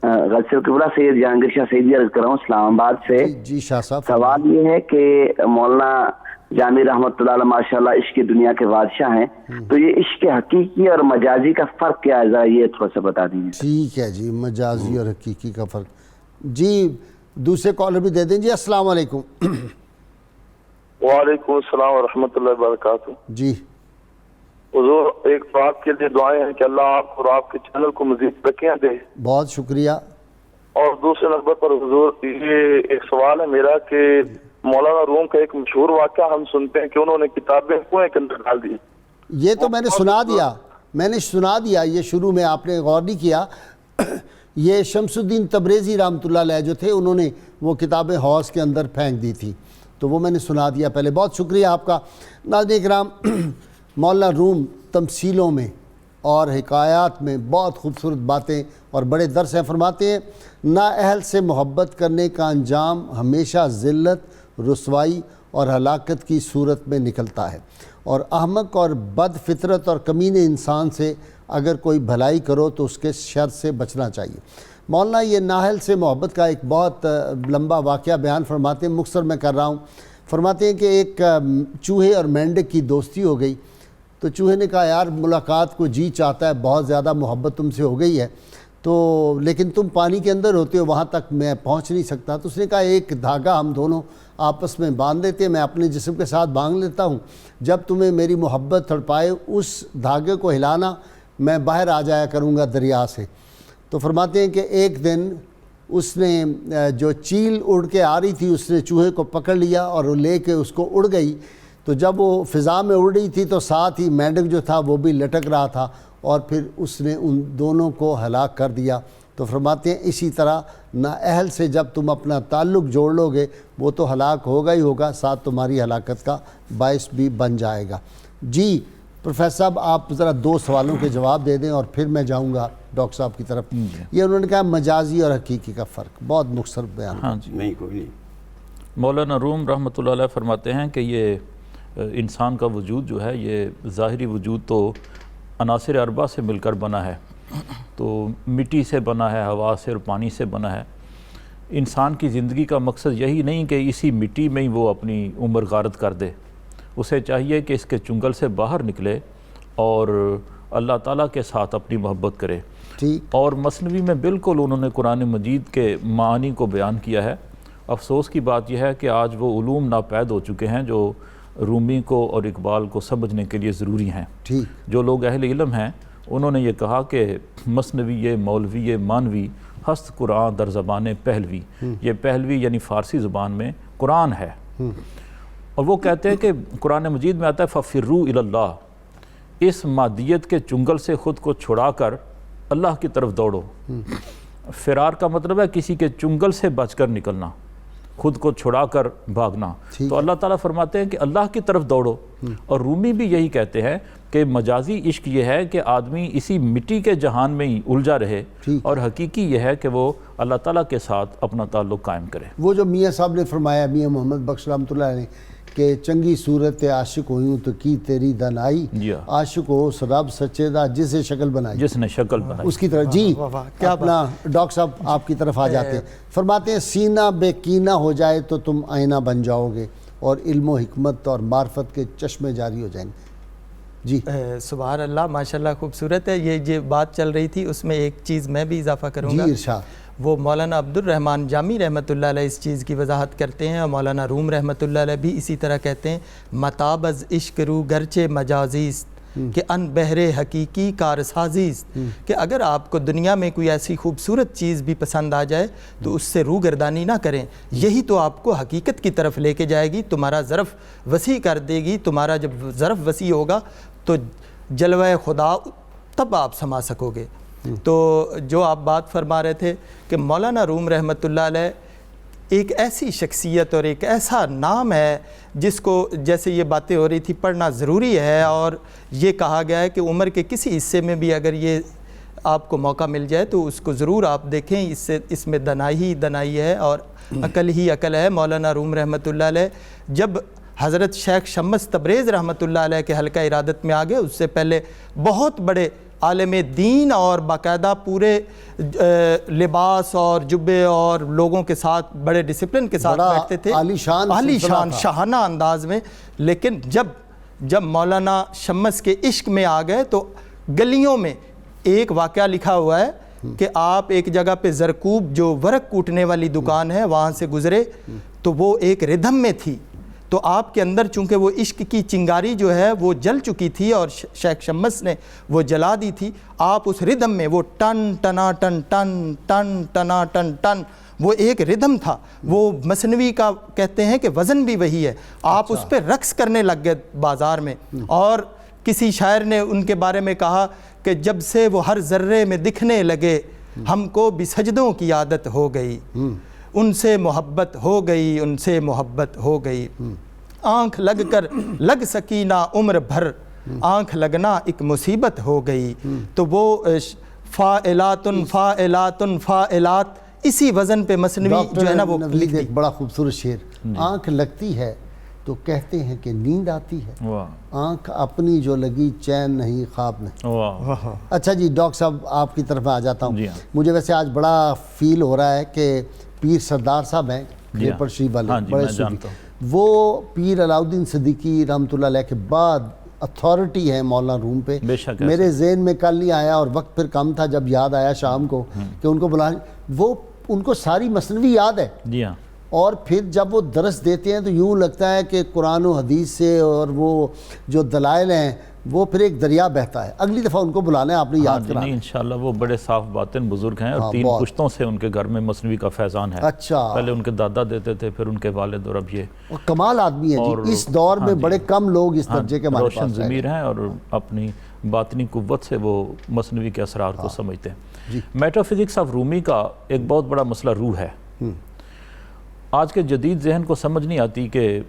غالب قبلہ سید جہانگیر شاہ سیدی عرض کر رہا ہوں اسلام آباد سے. جی شاہ صاحب. سوال یہ ہے کہ مولانا جامی رحمۃ اللہ علیہ ماشاءاللہ عشق کی دنیا کے بادشاہ ہیں، تو یہ عشق حقیقی اور مجازی کا فرق کیا ہے، ذرا یہ تھوڑا سا بتا دیجیے. ٹھیک ہے جی، مجازی اور حقیقی کا فرق. جی دوسرے کالر بھی دے دیں. جی السلام علیکم. وعلیکم السلام ورحمۃ اللہ وبرکاتہ. جی حضور، ایک تو آپ کے لیے دعائیں ہیں کہ اللہ آپ اور آپ کے چینل کو مزید ترقیاں دے. بہت شکریہ. اور دوسرے نمبر پر حضور یہ ایک سوال ہے میرا کہ مولانا روم کا ایک مشہور واقعہ ہم سنتے ہیں کہ انہوں نے کتابیں کنویں کے اندر ڈال دی. یہ تو میں نے سنا دیا. یہ شروع میں آپ نے غور نہیں کیا. یہ شمس الدین تبریزی رحمۃ اللہ علیہ جو تھے، انہوں نے وہ کتابیں حوض کے اندر پھینک دی تھی، تو وہ میں نے سنا دیا پہلے. بہت شکریہ آپ کا. ناظرین کرام، مولانا روم تمثیلوں میں اور حکایات میں بہت خوبصورت باتیں اور بڑے درس ہیں. فرماتے ہیں نااہل سے محبت کرنے کا انجام ہمیشہ ذلت، رسوائی اور ہلاکت کی صورت میں نکلتا ہے، اور احمق اور بد فطرت اور کمینے انسان سے اگر کوئی بھلائی کرو تو اس کے شر سے بچنا چاہیے. مولانا یہ نااہل سے محبت کا ایک بہت لمبا واقعہ بیان فرماتے ہیں، مختصر میں کر رہا ہوں. فرماتے ہیں کہ ایک چوہے اور مینڈک کی دوستی ہو گئی. تو چوہے نے کہا یار ملاقات کو جی چاہتا ہے، بہت زیادہ محبت تم سے ہو گئی ہے، تو لیکن تم پانی کے اندر ہوتے ہو، وہاں تک میں پہنچ نہیں سکتا. تو اس نے کہا ایک دھاگا ہم دونوں آپس میں باندھ لیتے ہیں، میں اپنے جسم کے ساتھ باندھ لیتا ہوں، جب تمہیں میری محبت تڑپائے اس دھاگے کو ہلانا، میں باہر آ جایا کروں گا دریا سے. تو فرماتے ہیں کہ ایک دن اس نے جو چیل اڑ کے آ رہی تھی اس نے چوہے کو پکڑ لیا اور وہ لے کے اس کو اڑ گئی، تو جب وہ فضا میں اڑ رہی تھی تو ساتھ ہی مینڈک جو تھا وہ بھی لٹک رہا تھا، اور پھر اس نے ان دونوں کو ہلاک کر دیا۔ تو فرماتے ہیں اسی طرح نااہل سے جب تم اپنا تعلق جوڑ لو گے وہ تو ہلاک ہوگا ہی ہوگا، ساتھ تمہاری ہلاکت کا باعث بھی بن جائے گا۔ جی پروفیسر صاحب آپ ذرا 2 سوالوں کے جواب دے دیں اور پھر میں جاؤں گا ڈاکٹر صاحب کی طرف۔ یہ انہوں نے کہا مجازی اور حقیقی کا فرق، بہت مختصر بیان۔ ہاں جی، نہیں کوئی نہیں۔ مولانا روم رحمۃ اللہ علیہ فرماتے ہیں کہ یہ انسان کا وجود جو ہے یہ ظاہری وجود تو عناصر اربعہ سے مل کر بنا ہے، تو مٹی سے بنا ہے، ہوا سے اور پانی سے بنا ہے۔ انسان کی زندگی کا مقصد یہی نہیں کہ اسی مٹی میں ہی وہ اپنی عمر غارت کر دے، اسے چاہیے کہ اس کے چنگل سے باہر نکلے اور اللہ تعالیٰ کے ساتھ اپنی محبت کرے۔ ٹھیک، اور مثنوی میں بالکل انہوں نے قرآن مجید کے معانی کو بیان کیا ہے۔ افسوس کی بات یہ ہے کہ آج وہ علوم ناپید ہو چکے ہیں جو رومی کو اور اقبال کو سمجھنے کے لیے ضروری ہیں۔ ٹھیک، جو لوگ اہل علم ہیں انہوں نے یہ کہا کہ مثنوی مولوی مانوی ہست قرآن در زبان پہلوی، یہ پہلوی یعنی فارسی زبان میں قرآن ہے، اور وہ کہتے ہیں کہ قرآن مجید میں آتا ہے فَفِرُّوا إِلَى اللَّهِ، اس مادیت کے چنگل سے خود کو چھڑا کر اللہ کی طرف دوڑو۔ فرار کا مطلب ہے کسی کے چنگل سے بچ کر نکلنا، خود کو چھڑا کر بھاگنا۔ تو اللہ تعالیٰ فرماتے ہیں کہ اللہ کی طرف دوڑو، اور رومی بھی یہی کہتے ہیں کہ مجازی عشق یہ ہے کہ آدمی اسی مٹی کے جہان میں ہی الجھا رہے، اور حقیقی یہ ہے کہ وہ اللہ تعالیٰ کے ساتھ اپنا تعلق قائم کرے۔ وہ جو میاں صاحب نے فرمایا، میاں محمد بخش رحمۃ اللہ نے، کہ چنگی صورت عاشق ہوئوں تو کی تیری دنائی، عاشق ہو اس رب سچے دا جسے شکل بنائی، جس نے شکل بنائی، اس کی طرف۔ جی اپنا ڈاکٹر صاحب آپ کی طرف آ جاتے ہیں۔ فرماتے ہیں سینہ بے کینہ ہو جائے تو تم آئینہ بن جاؤ گے اور علم و حکمت اور معرفت کے چشمے جاری ہو جائیں گے۔ جی سبحان اللہ، ماشاءاللہ خوبصورت ہے۔ یہ جو بات چل رہی تھی اس میں ایک چیز میں بھی اضافہ کروں گا۔ جی ارشاد۔ وہ مولانا عبد الرحمن جامی رحمۃ اللہ علیہ اس چیز کی وضاحت کرتے ہیں، اور مولانا روم رحمۃ اللہ علیہ بھی اسی طرح کہتے ہیں، متاب از عشق رو گرچہ مجازیست کہ ان بہر حقیقی کارسازیست، کہ اگر آپ کو دنیا میں کوئی ایسی خوبصورت چیز بھی پسند آ جائے تو اس سے روگردانی نہ کریں، یہی تو آپ کو حقیقت کی طرف لے کے جائے گی، تمہارا ظرف وسیع کر دے گی۔ تمہارا جب ظرف وسیع ہوگا تو جلوہ خدا تب آپ سما سکو گے۔ تو جو آپ بات فرما رہے تھے کہ مولانا روم رحمۃ اللہ علیہ ایک ایسی شخصیت اور ایک ایسا نام ہے جس کو، جیسے یہ باتیں ہو رہی تھی، پڑھنا ضروری ہے، اور یہ کہا گیا ہے کہ عمر کے کسی حصے میں بھی اگر یہ آپ کو موقع مل جائے تو اس کو ضرور آپ دیکھیں، اس میں دنائی ہی دنائی ہے اور عقل ہی عقل ہے۔ مولانا روم رحمۃ اللہ علیہ جب حضرت شیخ شمس تبریز رحمۃ اللہ علیہ کے حلقہ ارادت میں آگئے، اس سے پہلے بہت بڑے عالم دین اور باقاعدہ پورے لباس اور جبے اور لوگوں کے ساتھ بڑے ڈسپلن کے ساتھ بیٹھتے تھے، عالی شان شاہانہ انداز میں۔ لیکن جب مولانا شمس کے عشق میں آ گئے تو گلیوں میں ایک واقعہ لکھا ہوا ہے کہ آپ ایک جگہ پہ زرکوب جو ورق کوٹنے والی دکان ہے وہاں سے گزرے تو وہ ایک ردھم میں تھی، تو آپ کے اندر چونکہ وہ عشق کی چنگاری جو ہے وہ جل چکی تھی اور شیخ شمس نے وہ جلا دی تھی، آپ اس ردھم میں وہ ٹن ٹنا ٹن ٹن ٹن ٹنا ٹن ٹن، وہ ایک ردھم تھا، وہ مثنوی کا کہتے ہیں کہ وزن بھی وہی ہے، آپ اس پہ رقص کرنے لگ گئے بازار میں۔ اور کسی شاعر نے ان کے بارے میں کہا کہ جب سے وہ ہر ذرے میں دکھنے لگے ہم کو بھی سجدوں کی عادت ہو گئی، ان سے محبت ہو گئی، ان سے محبت ہو گئی، آنکھ لگ کر لگ سکی نہ عمر بھر، آنکھ لگنا ایک مصیبت ہو گئی۔ تو وہ فاعلاتن فاعلاتن فاعلات اسی وزن پہ مثنوی جو ہے نا وہ لکھ دی۔ ایک بڑا خوبصورت شعر، آنکھ لگتی ہے تو کہتے ہیں کہ نیند آتی ہے، آنکھ اپنی جو لگی چین نہیں خواب نہیں۔ اچھا جی ڈاکٹر صاحب آپ کی طرف آ جاتا ہوں۔ مجھے ویسے آج بڑا فیل ہو رہا ہے کہ پیر سردار صاحب ہیں کھیپڑ شریف والے، بڑے صوفی، وہ پیر علاؤ الدین صدیقی رحمۃ اللہ علیہ کے بعد اتھارٹی ہے مولانا روم پہ۔ میرے ذہن میں کل نہیں آیا اور وقت پھر کم تھا، جب یاد آیا شام کو کہ ان کو بلا، وہ ان کو ساری مثنوی یاد ہے، اور پھر جب وہ درس دیتے ہیں تو یوں لگتا ہے کہ قرآن و حدیث سے اور وہ جو دلائل ہیں وہ پھر ایک دریا بہتا ہے. اگلی دفعہ ان کو بلانا ہے, آپ نے یاد نہیں کرانا. انشاءاللہ وہ بڑے صاف باطن بزرگ ہیں, اور 3 پشتوں سے ان کے گھر میں مثنوی کا فیضان ہے. اچھا, پہلے ان کے دادا دیتے تھے, پھر ان کے والد, اور اب یہ اور کمال آدمی ہیں جی. اس دور میں بڑے کم لوگ اس درجے کے ہمارے روشن پاس ضمیر ہیں, اور اپنی باطنی قوت سے وہ مثنوی کے اسرار کو سمجھتے ہیں. میٹا فزکس آف رومی کا ایک بہت بڑا مسئلہ روح ہے. آج کے جدید ذہن کو سمجھ نہیں آتی کہ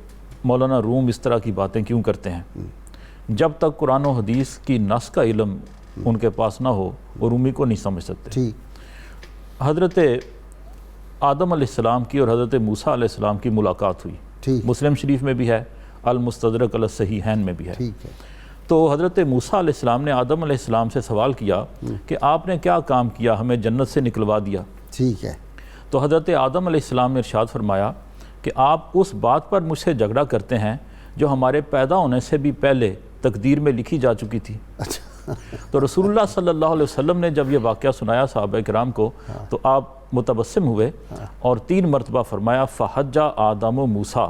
مولانا روم اس طرح کی باتیں کیوں کرتے ہیں. جب تک قرآن و حدیث کی نص کا علم ان کے پاس نہ ہو وہ رومی کو نہیں سمجھ سکتے. حضرت آدم علیہ السلام کی اور حضرت موسیٰ علیہ السلام کی ملاقات ہوئی, مسلم شریف میں بھی ہے, المستدرک علی الصحیحین میں بھی ہے. تو حضرت موسیٰ علیہ السلام نے آدم علیہ السلام سے سوال کیا کہ آپ نے کیا کام کیا, ہمیں جنت سے نکلوا دیا. ٹھیک ہے. تو حضرت آدم علیہ السلام نے ارشاد فرمایا کہ آپ اس بات پر مجھ سے جھگڑا کرتے ہیں جو ہمارے پیدا ہونے سے بھی پہلے تقدیر میں لکھی جا چکی تھی. تو رسول اللہ صلی اللہ علیہ وسلم نے جب یہ واقعہ سنایا صحابہ کرام کو تو آپ متبسم ہوئے اور 3 مرتبہ فرمایا فحجّ آدم و موسیٰ.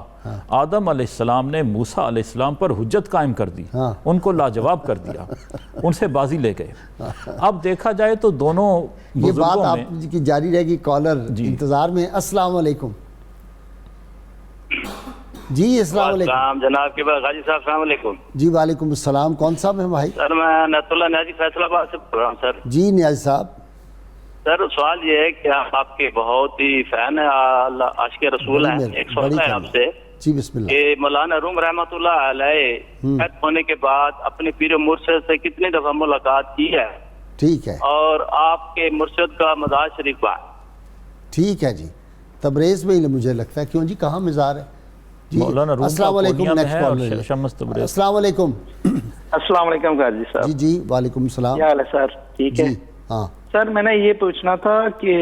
آدم علیہ السلام نے موسیٰ علیہ السلام پر حجت قائم کر دی, ان کو لاجواب کر دیا, ان سے بازی لے گئے. اب دیکھا جائے تو دونوں یہ بات بزرگوں آپ میں کی جاری رہے گی. کالر انتظار میں. السلام علیکم. جی السلام علیکم جناب کے بعد غازی صاحب السلام علیکم. جی وعلیکم السلام. کون صاحب ہیں بھائی؟ سر میں نعت اللہ نیازی فیصل آباد سے بول رہا ہوں سر. جی نیازی صاحب. سر سوال یہ ہے کہ آپ کے بہت ہی فین ہیں, عاشق رسول ہیں. ایک سوال ہے آپ سے جی بسم اللہ. کہ مولانا روم رحمۃ اللہ علیہ فوت ہونے کے بعد اپنے پیر و مرشد سے کتنی دفعہ ملاقات کی ہے؟ ٹھیک ہے. اور آپ کے مرشد کا مزار شریف کہاں؟ ٹھیک ہے جی. تبریز میں ہی مجھے لگتا ہے. کیوں جی, کہاں مزار ہے؟ مولانا روم السلام علیکم. السلام علیکم. السلام علیکم غازی صاحب. جی جی وعلیکم السلام. کیا حال ہے سر؟ ٹھیک ہے. ہاں سر میں نے یہ پوچھنا تھا کہ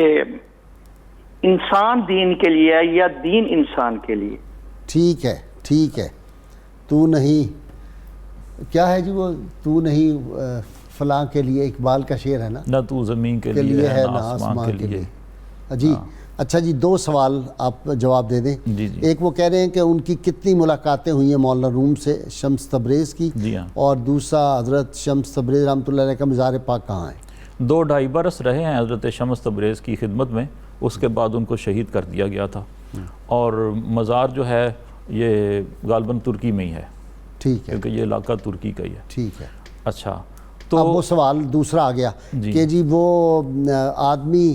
انسان دین کے لیے یا دین انسان کے لیے؟ ٹھیک ہے ٹھیک ہے. تو نہیں کیا ہے جی وہ, تو نہیں فلاں کے لیے اقبال کا شعر ہے نا, نہ تو زمین کے لیے ہے نہ آسمان کے لیے. جی اچھا جی, 2 سوال آپ جواب دے دیں. ایک وہ کہہ رہے ہیں کہ ان کی کتنی ملاقاتیں ہوئی ہیں مولانا روم سے شمس تبریز کی, اور دوسرا حضرت شمس تبریز رحمۃ اللہ علیہ کا مزار پاک کہاں ہے؟ 2-2.5 برس رہے ہیں حضرت شمس تبریز کی خدمت میں, اس کے بعد ان کو شہید کر دیا گیا تھا, اور مزار جو ہے یہ غالباً ترکی میں ہی ہے. ٹھیک ہے, کیونکہ یہ علاقہ ترکی کا ہی ہے. ٹھیک ہے. اچھا تو اب وہ سوال دوسرا آ گیا کہ جی وہ آدمی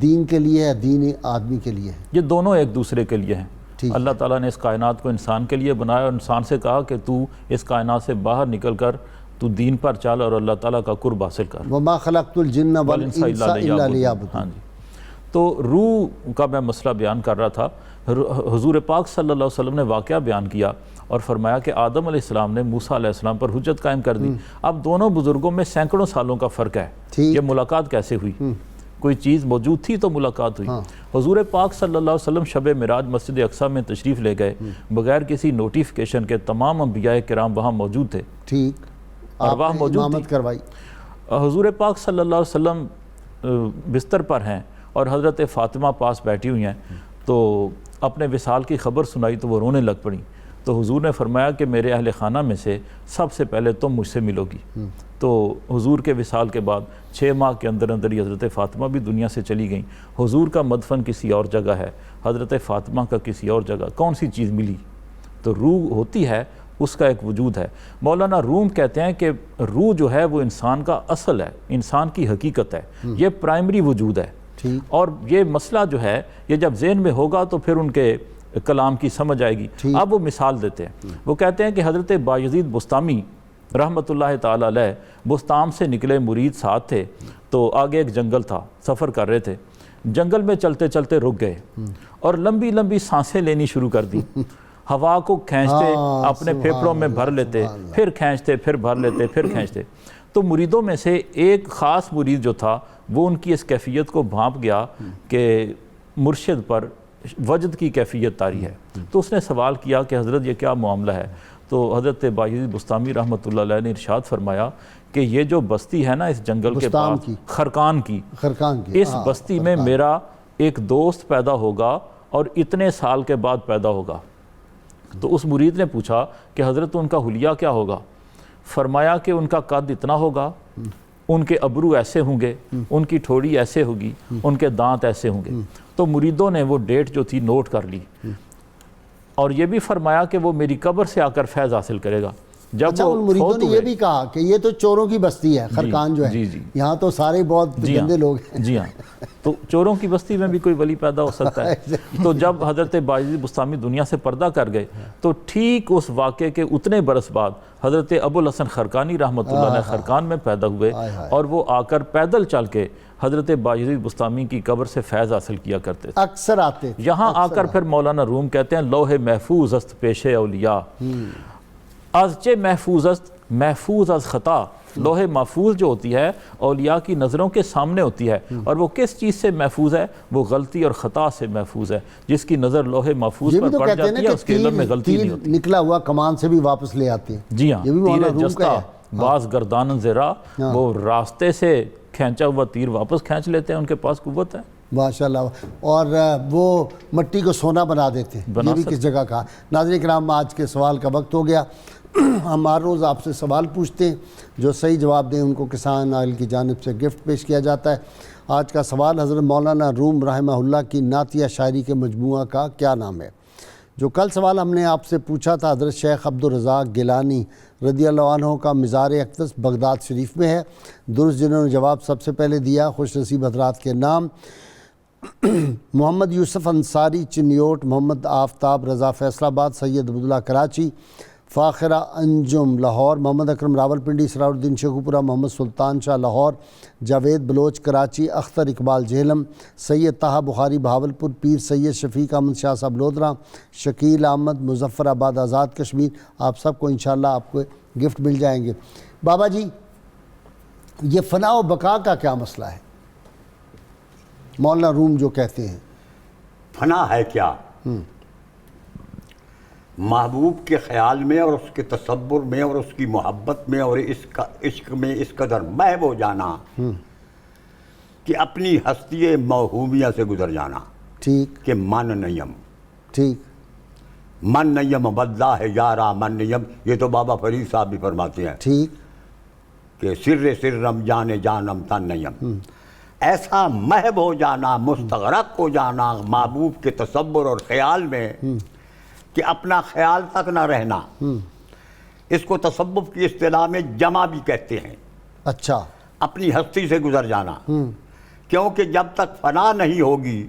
دین کے لیے ہے, دین آدمی کے لیے ہے. یہ دونوں ایک دوسرے کے لیے ہیں. اللہ تعالیٰ نے اس کائنات کو انسان کے لیے بنایا, اور انسان سے کہا کہ تو اس کائنات سے باہر نکل کر تو دین پر چل اور اللہ تعالیٰ کا قرب حاصل کر. وَمَا خَلَقْتُ الْجِنَّ وَالْإِنسَ إِلَّا لِيَعْبُدُونِ. ہاں جی, تو روح کا میں مسئلہ بیان کر رہا تھا. حضور پاک صلی اللہ علیہ وسلم نے واقعہ بیان کیا اور فرمایا کہ آدم علیہ السلام نے موسیٰ علیہ السلام پر حجت قائم کر دی. اب دونوں بزرگوں میں سینکڑوں سالوں کا فرق ہے. یہ ملاقات کیسے ہوئی؟ کوئی چیز موجود تھی تو ملاقات ہوئی. حضور پاک صلی اللہ علیہ وسلم شب معراج مسجد اقصیٰ میں تشریف لے گئے, بغیر کسی نوٹیفیکیشن کے تمام انبیاء کرام وہاں موجود تھے. ٹھیک, ارواح موجود تھی. کروائی. حضور پاک صلی اللہ علیہ وسلم بستر پر ہیں اور حضرت فاطمہ پاس بیٹھی ہوئی ہیں, تو اپنے وصال کی خبر سنائی تو وہ رونے لگ پڑیں. تو حضور نے فرمایا کہ میرے اہل خانہ میں سے سب سے پہلے تم مجھ سے ملو گی. تو حضور کے وصال کے بعد 6 ماہ کے اندر اندر ہی حضرت فاطمہ بھی دنیا سے چلی گئیں. حضور کا مدفن کسی اور جگہ ہے, حضرت فاطمہ کا کسی اور جگہ. کون سی چیز ملی؟ تو روح ہوتی ہے, اس کا ایک وجود ہے. مولانا روم کہتے ہیں کہ روح جو ہے وہ انسان کا اصل ہے, انسان کی حقیقت ہے, یہ پرائمری وجود ہے. اور یہ مسئلہ جو ہے یہ جب ذہن میں ہوگا تو پھر ان کے کلام کی سمجھ آئے گی. اب وہ مثال دیتے ہیں, وہ کہتے ہیں کہ حضرت بایزید بستامی رحمۃ اللہ تعالی علیہ بستام سے نکلے مرید ساتھ تھے, تو آگے ایک جنگل تھا, سفر کر رہے تھے. جنگل میں چلتے چلتے رک گئے اور لمبی لمبی سانسیں لینی شروع کر دی. ہوا کو کھینچتے اپنے پھیپھڑوں میں بھر لیتے, پھر کھینچتے, پھر بھر لیتے, پھر کھینچتے. تو مریدوں میں سے ایک خاص مرید جو تھا وہ ان کی اس کیفیت کو بھانپ گیا کہ مرشد پر وجد کی کیفیت طاری ہے. تو اس نے سوال کیا کہ حضرت یہ کیا معاملہ ہے؟ تو حضرت بایزید بستامی رحمۃ اللہ علیہ نے ارشاد فرمایا کہ یہ جو بستی ہے نا اس جنگل کے پاس, خرقان کی, اس بستی میں میرا ایک دوست پیدا ہوگا اور اتنے سال کے بعد پیدا ہوگا۔ تو اس مرید نے پوچھا کہ حضرت ان کا حلیہ کیا ہوگا؟ فرمایا کہ ان کا قد اتنا ہوگا، ان کے ابرو ایسے ہوں گے، ان کی ٹھوڑی ایسے ہوگی، ان کے دانت ایسے ہوں گے۔ تو مریدوں نے وہ ڈیٹ جو تھی نوٹ کر لی، اور یہ بھی فرمایا کہ وہ میری قبر سے آ کر فیض حاصل کرے گا۔ جب اچھا، ان مریدوں نے یہ بھی کہا کہ یہ تو چوروں کی بستی ہے خرقان جو ہے، یہاں تو سارے بہت گندے لوگ ہیں۔ جی ہاں، تو چوروں کی بستی میں بھی کوئی ولی پیدا ہو سکتا ہے۔ تو جب حضرت بایزید بسطامی دنیا سے پردہ کر گئے تو ٹھیک اس واقعے کے اتنے برس بعد حضرت ابوالحسن خرقانی رحمۃ اللہ علیہ خرقان میں پیدا ہوئے، اور وہ آ کر پیدل چل کے حضرت بایزید بسطامی کی قبر سے فیض حاصل کیا کرتے تھے۔ اکثر آتے تھے۔ یہاں آ کر پھر مولانا روم کہتے ہیں لوح محفوظ است پیش اولیاء، از چے محفوظ است محفوظ از خطا۔ لوح محفوظ جو ہوتی ہے اولیاء کی نظروں کے سامنے ہوتی ہے، اور وہ کس چیز سے محفوظ ہے؟ وہ غلطی اور خطا سے محفوظ ہے۔ جس کی نظر لوح محفوظ پر پڑ جاتی ہے اس کے علم میں غلطی نہیں ہوتی۔ نکلا ہوا کمان سے بھی واپس لے آتے ہیں۔ جی ہاں، تیر جستہ باز گردان زرا، وہ راستے سے کھینچا ہوا تیر واپس کھینچ لیتے ہیں، ان کے پاس قوت ہے۔ ماشاءاللہ، اور وہ مٹی کو سونا بنا دیتے ہیں، یہ بھی کس جگہ کہا۔ ناظرین کرام، آج کے سوال کا وقت ہو گیا۔ ہم ہر روز آپ سے سوال پوچھتے ہیں، جو صحیح جواب دیں ان کو کسان آئل کی جانب سے گفٹ پیش کیا جاتا ہے۔ آج کا سوال حضرت مولانا روم رحمہ اللہ کی نعتیہ شاعری کے مجموعہ کا کیا نام ہے؟ جو کل سوال ہم نے آپ سے پوچھا تھا حضرت شیخ عبدالرزاق گیلانی رضی اللہ عنہ کا مزار اقدس بغداد شریف میں ہے۔ درست جنہوں نے جواب سب سے پہلے دیا، خوش نصیب حضرات کے نام: محمد یوسف انصاری چنیوٹ، محمد آفتاب رضا فیصل آباد، سید عبداللہ کراچی، فاخرہ انجم لاہور، محمد اکرم راول پنڈی، اسرار الدین شیخوپورہ، محمد سلطان شاہ لاہور، جاوید بلوچ کراچی، اختر اقبال جہلم، سید طہ بخاری بہاولپور، پیر سید شفیق احمد شاہ صاحب لودھراں، شکیل احمد مظفر آباد آزاد کشمیر۔ آپ سب کو انشاءاللہ آپ کو گفٹ مل جائیں گے۔ بابا جی، یہ فنا و بقا کا کیا مسئلہ ہے؟ مولانا روم جو کہتے ہیں فنا ہے کیا؟ محبوب کے خیال میں اور اس کے تصور میں اور اس کی محبت میں اور اس کا عشق میں اس قدر محو ہو جانا کہ اپنی ہستی موہومیہ سے گزر جانا۔ ٹھیک کہ من نیم، ٹھیک، من نیم واللہ یارا من نیم، یہ تو بابا فرید صاحب بھی فرماتے ہیں۔ ٹھیک، کہ سر سرم جان جانم تن نیم، ایسا محو ہو جانا، مستغرق ہو جانا محبوب کے تصور اور خیال میں کہ اپنا خیال تک نہ رہنا۔ اس کو تصوف کی اصطلاح میں جمع بھی کہتے ہیں۔ اچھا، اپنی ہستی سے گزر جانا، کیونکہ جب تک فنا نہیں ہوگی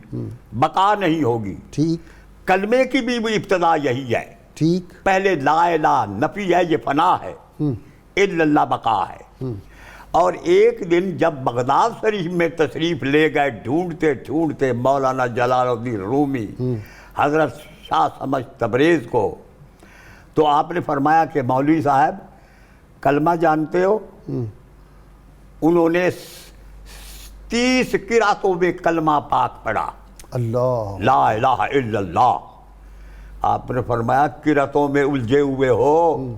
بقا نہیں ہوگی۔ ٹھیک، کلمے کی بھی ابتدا یہی ہے۔ ٹھیک، پہلے لا الہ نفی ہے، یہ فنا ہے، الا اللہ بقا ہے۔ اور ایک دن جب بغداد شریف میں تشریف لے گئے ڈھونڈتے ڈھونڈتے مولانا جلال الدین رومی حضرت شاہ سمجھ تبریز کو، تو آپ نے فرمایا کہ مولوی صاحب کلمہ جانتے ہو؟ انہوں نے 30 قراتوں میں کلمہ پاک پڑھا، اللہ، لا الہ الا اللہ۔ آپ نے فرمایا قراتوں میں الجھے ہوئے ہو،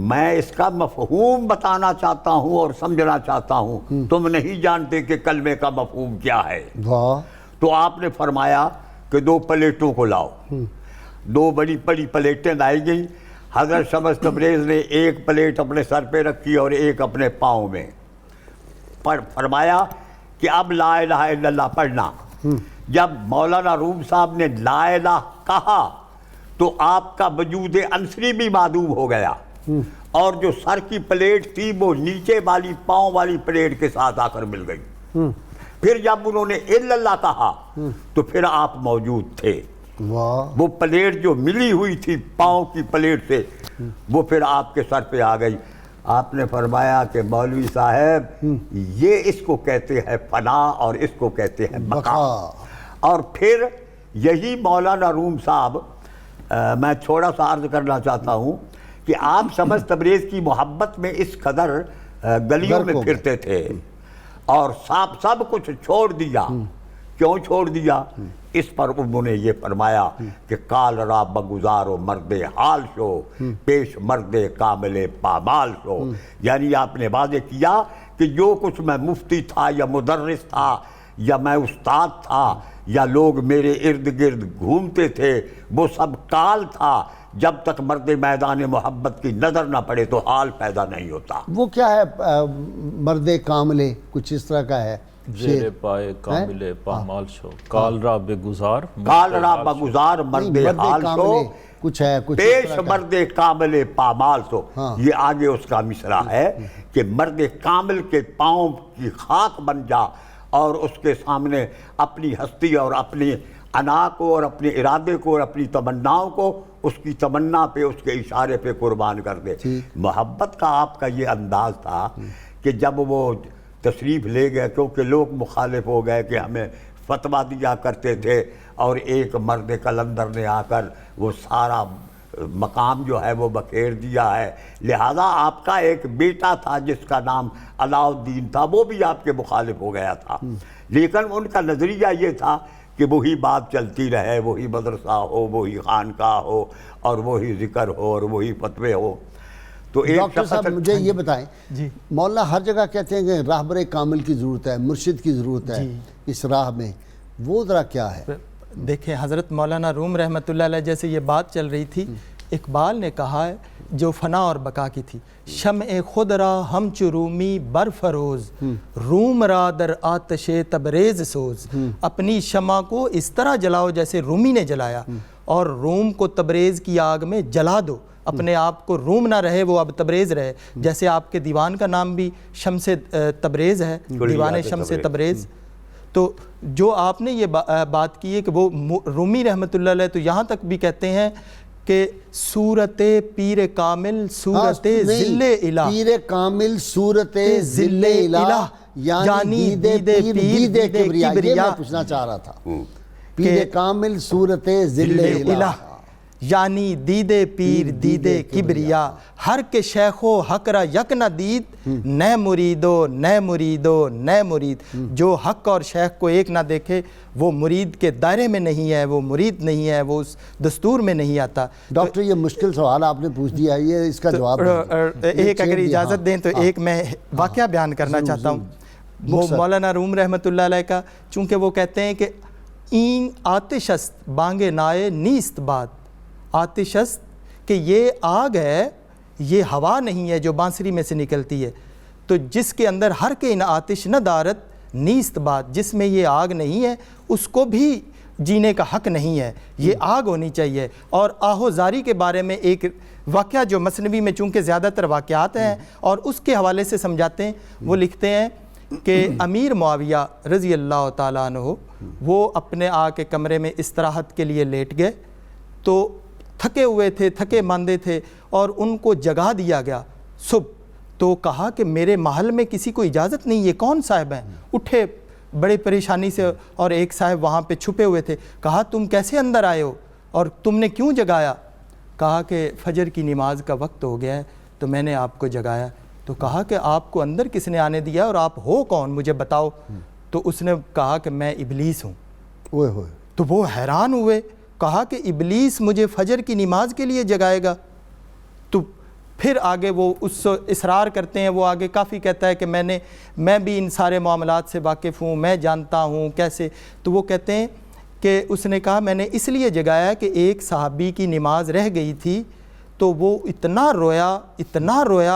میں اس کا مفہوم بتانا چاہتا ہوں اور سمجھنا چاہتا ہوں، تم نہیں جانتے کہ کلمے کا مفہوم کیا ہے۔ واہ، تو آپ نے فرمایا کہ 2 پلیٹوں کو لاؤ۔ 2 بڑی بڑی پلیٹیں لائی گئیں۔ حضرت شمس تبریز نے 1 پلیٹ اپنے سر پہ رکھی اور 1 اپنے پاؤں میں، فرمایا کہ اب لا الہ الا اللہ پڑھنا۔ جب مولانا روم صاحب نے لا الہ کہا تو آپ کا وجود عنصری بھی معدوم ہو گیا، اور جو سر کی پلیٹ تھی وہ نیچے والی پاؤں والی پلیٹ کے ساتھ آ کر مل گئی۔ پھر جب انہوں نے الا اللہ کہا تو پھر آپ موجود تھے۔ واہ، وہ پلیٹ جو ملی ہوئی تھی پاؤں کی پلیٹ سے، وہ پھر آپ کے سر پہ آ گئی۔ آپ نے فرمایا کہ مولوی صاحب یہ اس کو کہتے ہیں فنا اور اس کو کہتے ہیں بقا۔ اور پھر یہی مولانا روم صاحب، میں تھوڑا سا عرض کرنا چاہتا ہوں کہ آپ شمس تبریز کی محبت میں اس قدر گلیوں میں پھرتے تھے اور سب کچھ چھوڑ دیا۔ کیوں چھوڑ دیا؟ اس پر انہوں نے یہ فرمایا کہ کال را بگزار و مرد حال شو، پیش مرد کامل پامال شو۔ یعنی آپ نے واضح کیا کہ جو کچھ میں مفتی تھا یا مدرس تھا یا میں استاد تھا یا لوگ میرے ارد گرد گھومتے تھے، وہ سب کال تھا۔ جب تک مرد میدان محبت کی نظر نہ پڑے تو حال پیدا نہیں ہوتا۔ وہ کیا ہے مرد کاملے، کچھ اس طرح کا ہے؟ زیر پائے کاملے پامال شو، کال را بے گزار، کال را بگزار مرد حال شو، کچھ ہے کچھ پیش مرد کامل پامال تو یہ آگے اس کا مصرع ہے کہ مرد کامل کے پاؤں کی خاک بن جا اور اس کے سامنے اپنی ہستی اور اپنی انا کو اور اپنے ارادے کو اور اپنی تمناؤں کو اس کی تمنا پہ، اس کے اشارے پہ قربان کر دے۔ محبت کا آپ کا یہ انداز تھا کہ جب وہ تشریف لے گئے، کیونکہ لوگ مخالف ہو گئے کہ ہمیں فتویٰ دیا کرتے تھے، اور ایک مرد قلندر نے آ کر وہ سارا مقام جو ہے وہ بکھیر دیا ہے، لہذا آپ کا ایک بیٹا تھا جس کا نام علاء الدین تھا، وہ بھی آپ کے مخالف ہو گیا تھا، لیکن ان کا نظریہ یہ تھا کہ وہی بات چلتی رہے، وہی مدرسہ ہو، وہی خانقاہ ہو، اور وہی ذکر ہو، اور وہی فتوے ہو۔ تو ایک ڈاکٹر صاحب مجھے یہ بتائیں، مولانا ہر جگہ کہتے ہیں کہ راہبر کامل کی ضرورت ہے، مرشد کی ضرورت ہے اس راہ میں، وہ ذرا کیا ہے؟ دیکھیں حضرت مولانا روم رحمۃ اللہ علیہ جیسے یہ بات چل رہی تھی، اقبال نے کہا ہے جو فنا اور بقا کی تھی، شمع خود را ہم چرومی برفروز، روم را در آتش تبریز سوز، اپنی شمع کو اس طرح جلاؤ جیسے رومی نے جلایا، اور روم کو تبریز کی آگ میں جلا دو، اپنے آپ کو روم نہ رہے وہ اب تبریز رہے، جیسے آپ کے دیوان کا نام بھی شمس تبریز ہے، دیوان شمس تبریز۔ تو جو آپ نے یہ بات کی ہے کہ وہ رومی رحمۃ اللہ علیہ تو یہاں تک بھی کہتے ہیں کہ صورت پیر کامل صورت ذل الہ، پیر کامل صورت ذل الہ یعنی دید پیر دید کبریا، یہ میں پوچھنا چاہ رہا تھا، پیر کامل صورت ذل الہ یعنی دید پیر دید کبریا، ہر کے شیخ و حق را یک نہ دید، نئے مریدو نئے مریدو نئے مرید، جو حق اور شیخ کو ایک نہ دیکھے وہ مرید کے دائرے میں نہیں ہے، وہ مرید نہیں ہے، وہ اس دستور میں نہیں آتا۔ ڈاکٹر یہ مشکل سوال آپ نے پوچھ دیا، یہ اس کا جواب ایک اگر اجازت دیں تو ایک میں واقعہ بیان کرنا چاہتا ہوں مولانا روم رحمۃ اللہ علیہ کا، چونکہ وہ کہتے ہیں کہ این آتش است بانگ نائے نیست بات، آتش است کہ یہ آگ ہے، یہ ہوا نہیں ہے جو بانسری میں سے نکلتی ہے، تو جس کے اندر ہر کے ان آتش نہ دارت نیست بات، جس میں یہ آگ نہیں ہے اس کو بھی جینے کا حق نہیں ہے، یہ آگ ہونی چاہیے۔ اور آہو زاری کے بارے میں ایک واقعہ جو مثنوی میں چونکہ زیادہ تر واقعات ہیں اور اس کے حوالے سے سمجھاتے ہیں، وہ لکھتے ہیں کہ امیر معاویہ رضی اللہ تعالیٰ عنہ وہ اپنے آ کے کمرے میں استراحت کے لیے لیٹ گئے، تو تھکے ہوئے تھے، تھکے ماندے تھے، اور ان کو جگا دیا گیا صبح، تو کہا کہ میرے محل میں کسی کو اجازت نہیں، یہ کون صاحب ہیں؟ اٹھے بڑے پریشانی سے، اور ایک صاحب وہاں پہ چھپے ہوئے تھے، کہا تم کیسے اندر آئے ہو اور تم نے کیوں جگایا؟ کہا کہ فجر کی نماز کا وقت ہو گیا ہے تو میں نے آپ کو جگایا۔ تو کہا کہ آپ کو اندر کس نے آنے دیا اور آپ ہو کون، مجھے بتاؤ۔ تو اس نے کہا کہ میں ابلیس ہوں۔ تو وہ حیران ہوئے، کہا کہ ابلیس مجھے فجر کی نماز کے لیے جگائے گا؟ تو پھر آگے وہ اس اصرار کرتے ہیں، وہ آگے کافی کہتا ہے کہ میں بھی ان سارے معاملات سے واقف ہوں، میں جانتا ہوں کیسے۔ تو وہ کہتے ہیں کہ اس نے کہا میں نے اس لیے جگایا کہ ایک صحابی کی نماز رہ گئی تھی، تو وہ اتنا رویا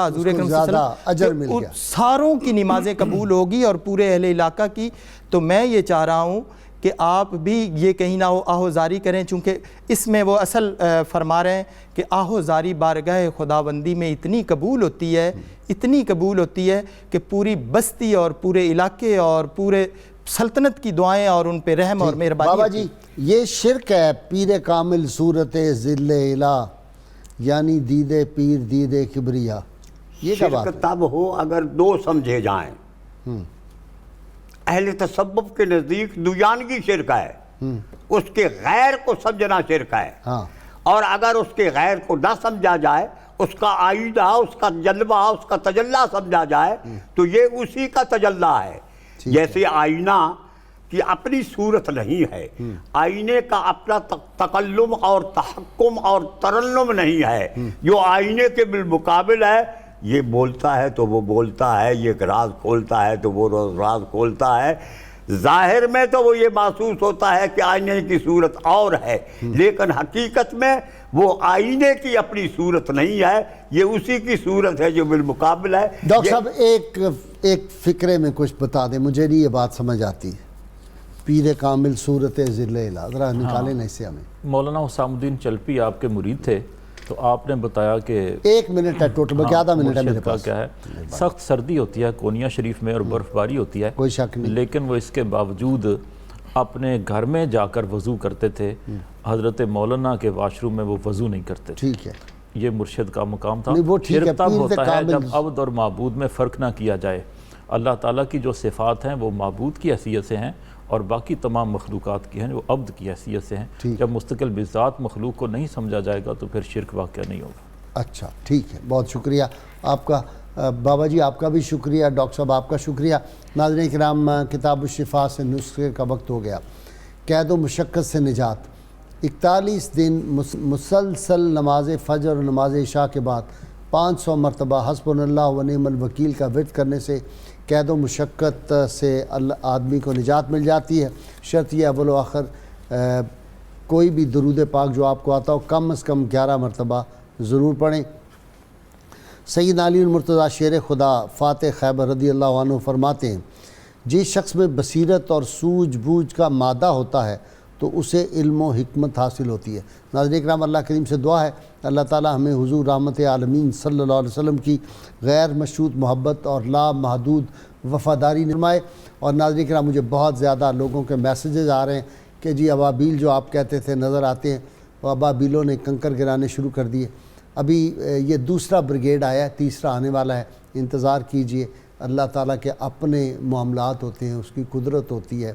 حضور اکرم صلی اللہ علیہ وسلم کہ ساروں کی نمازیں قبول ہوگی اور پورے اہل علاقہ کی۔ تو میں یہ چاہ رہا ہوں کہ آپ بھی یہ کہیں نہ آہوزاری کریں، چونکہ اس میں وہ اصل فرما رہے ہیں کہ آہوزاری بارگاہ خداوندی میں اتنی قبول ہوتی ہے کہ پوری بستی اور پورے علاقے اور پورے سلطنت کی دعائیں اور ان پہ رحم اور مہربانی۔ بابا جی یہ شرک ہے، پیر کامل صورت ذل الہ یعنی دید پیر دید کبریا، یہ کیا بات ہے؟ شرک تب ہو اگر دو سمجھے جائیں۔ اہل تصوف کے نزدیک دویانگی شرک ہے، اس کے غیر کو سمجھنا شرک ہے، اور اگر اس کے غیر کو نہ سمجھا جائے، اس کا آئینہ، اس کا جلوہ، اس کا تجلی سمجھا جائے تو یہ اسی کا تجلی ہے۔ جیسے آئینہ کی اپنی صورت نہیں ہے، آئینے کا اپنا تکلم اور تحکم اور ترنم نہیں ہے، جو آئینے کے بالمقابل ہے، یہ بولتا ہے تو وہ بولتا ہے، یہ راز کھولتا ہے تو وہ راز کھولتا ہے۔ ظاہر میں تو وہ یہ محسوس ہوتا ہے کہ آئینے کی صورت اور ہے، لیکن حقیقت میں وہ آئینے کی اپنی صورت نہیں ہے، یہ اسی کی صورت ہے جو بالمقابل ہے۔ ڈاکٹر صاحب ایک فکرے میں کچھ بتا دیں، مجھے نہیں یہ بات سمجھ آتی، پیر کامل صورت ذل الہ، ذرا نکالیں نا اسے ہمیں۔ مولانا حسام الدین چلپی آپ کے مرید تھے، تو آپ نے بتایا کہ 1 منٹ ہے ٹوٹل، بلکہ آدھا منٹ ہے میرے مرشد کا پاس۔ کیا ہے، سخت سردی ہوتی ہے کونیا شریف میں اور برف باری ہوتی ہے، کوئی شک نہیں، لیکن وہ اس کے باوجود اپنے گھر میں جا کر وضو کرتے تھے، حضرت مولانا کے واش روم میں وہ وضو نہیں کرتے تھے۔ ٹھیک ہے، یہ مرشد کا مقام تھا۔ نہیں وہ ٹھیک ہے، شرک تب پیر ہوتا ہے کامل جب عبد اور معبود میں فرق نہ کیا جائے۔ اللہ تعالیٰ کی جو صفات ہیں وہ معبود کی حیثیت سے ہیں، اور باقی تمام مخلوقات کی ہیں وہ عبد کی حیثیت سے ہیں۔ جب مستقل بذات مخلوق کو نہیں سمجھا جائے گا تو پھر شرک واقعہ نہیں ہوگا۔ اچھا ٹھیک ہے، بہت شکریہ آپ کا بابا جی، آپ کا بھی شکریہ، ڈاکٹر صاحب آپ کا شکریہ۔ ناظرین کرام، کتاب الشفا سے نسخے کا وقت ہو گیا۔ قید و مشقت سے نجات، 41 دن مسلسل نماز فجر اور نماز عشاء کے بعد 500 مرتبہ حسبنا اللہ و نعم الوکیل کا ورد کرنے سے قید و مشقت سے آدمی کو نجات مل جاتی ہے۔ شرط یہ اول و آخر کوئی بھی درود پاک جو آپ کو آتا ہو کم از کم 11 مرتبہ ضرور پڑھیں۔ سید علی المرتضیٰ شیر خدا فاتح خیبر رضی اللہ عنہ فرماتے ہیں، جس شخص میں بصیرت اور سوجھ بوجھ کا مادہ ہوتا ہے تو اسے علم و حکمت حاصل ہوتی ہے۔ ناظرین اکرام، اللہ کریم سے دعا ہے اللہ تعالی ہمیں حضور رحمت عالمین صلی اللہ علیہ وسلم کی غیر مشروط محبت اور لا محدود وفاداری فرمائے۔ اور ناظرین اکرام، مجھے بہت زیادہ لوگوں کے میسیجز آ رہے ہیں کہ جی ابابیل جو آپ کہتے تھے نظر آتے ہیں، وہ ابابیلوں نے کنکر گرانے شروع کر دیے۔ ابھی یہ دوسرا بریگیڈ آیا ہے، تیسرا آنے والا ہے، انتظار کیجئے۔ اللہ تعالیٰ کے اپنے معاملات ہوتے ہیں، اس کی قدرت ہوتی ہے،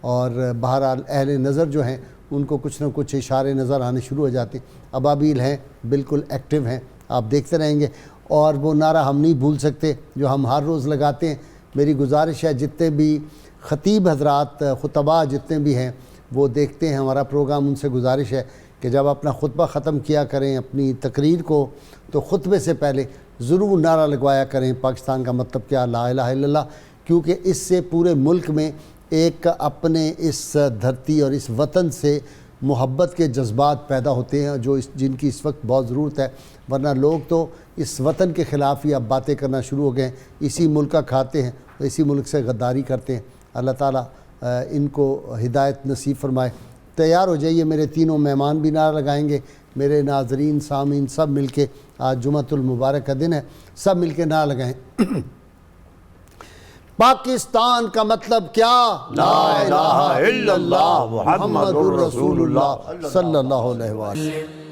اور بہرحال اہل نظر جو ہیں ان کو کچھ نہ کچھ اشارے نظر آنے شروع ہو جاتے ہیں۔ ابابیل ہیں، بالکل ایکٹیو ہیں، آپ دیکھتے رہیں گے۔ اور وہ نعرہ ہم نہیں بھول سکتے جو ہم ہر روز لگاتے ہیں۔ میری گزارش ہے جتنے بھی خطیب حضرات، خطبہ جتنے بھی ہیں وہ دیکھتے ہیں ہمارا پروگرام، ان سے گزارش ہے کہ جب اپنا خطبہ ختم کیا کریں اپنی تقریر کو، تو خطبے سے پہلے ضرور نعرہ لگوایا کریں پاکستان کا مطلب کیا، لا الہ الا اللہ، کیونکہ اس سے پورے ملک میں ایک اپنے اس دھرتی اور اس وطن سے محبت کے جذبات پیدا ہوتے ہیں جو جن کی اس وقت بہت ضرورت ہے۔ ورنہ لوگ تو اس وطن کے خلاف ہی اب باتیں کرنا شروع ہو گئے ہیں، اسی ملک کا کھاتے ہیں، اسی ملک سے غداری کرتے ہیں۔ اللہ تعالیٰ ان کو ہدایت نصیب فرمائے۔ تیار ہو جائیے، میرے تینوں مہمان بھی نعرہ لگائیں گے، میرے ناظرین سامعین سب مل کے، آج جمعۃ المبارک کا دن ہے، سب مل کے نعرہ لگائیں۔ پاکستان کا مطلب کیا؟ لا الہ الا اللہ محمد الرسول اللہ صلی اللہ علیہ وسلم۔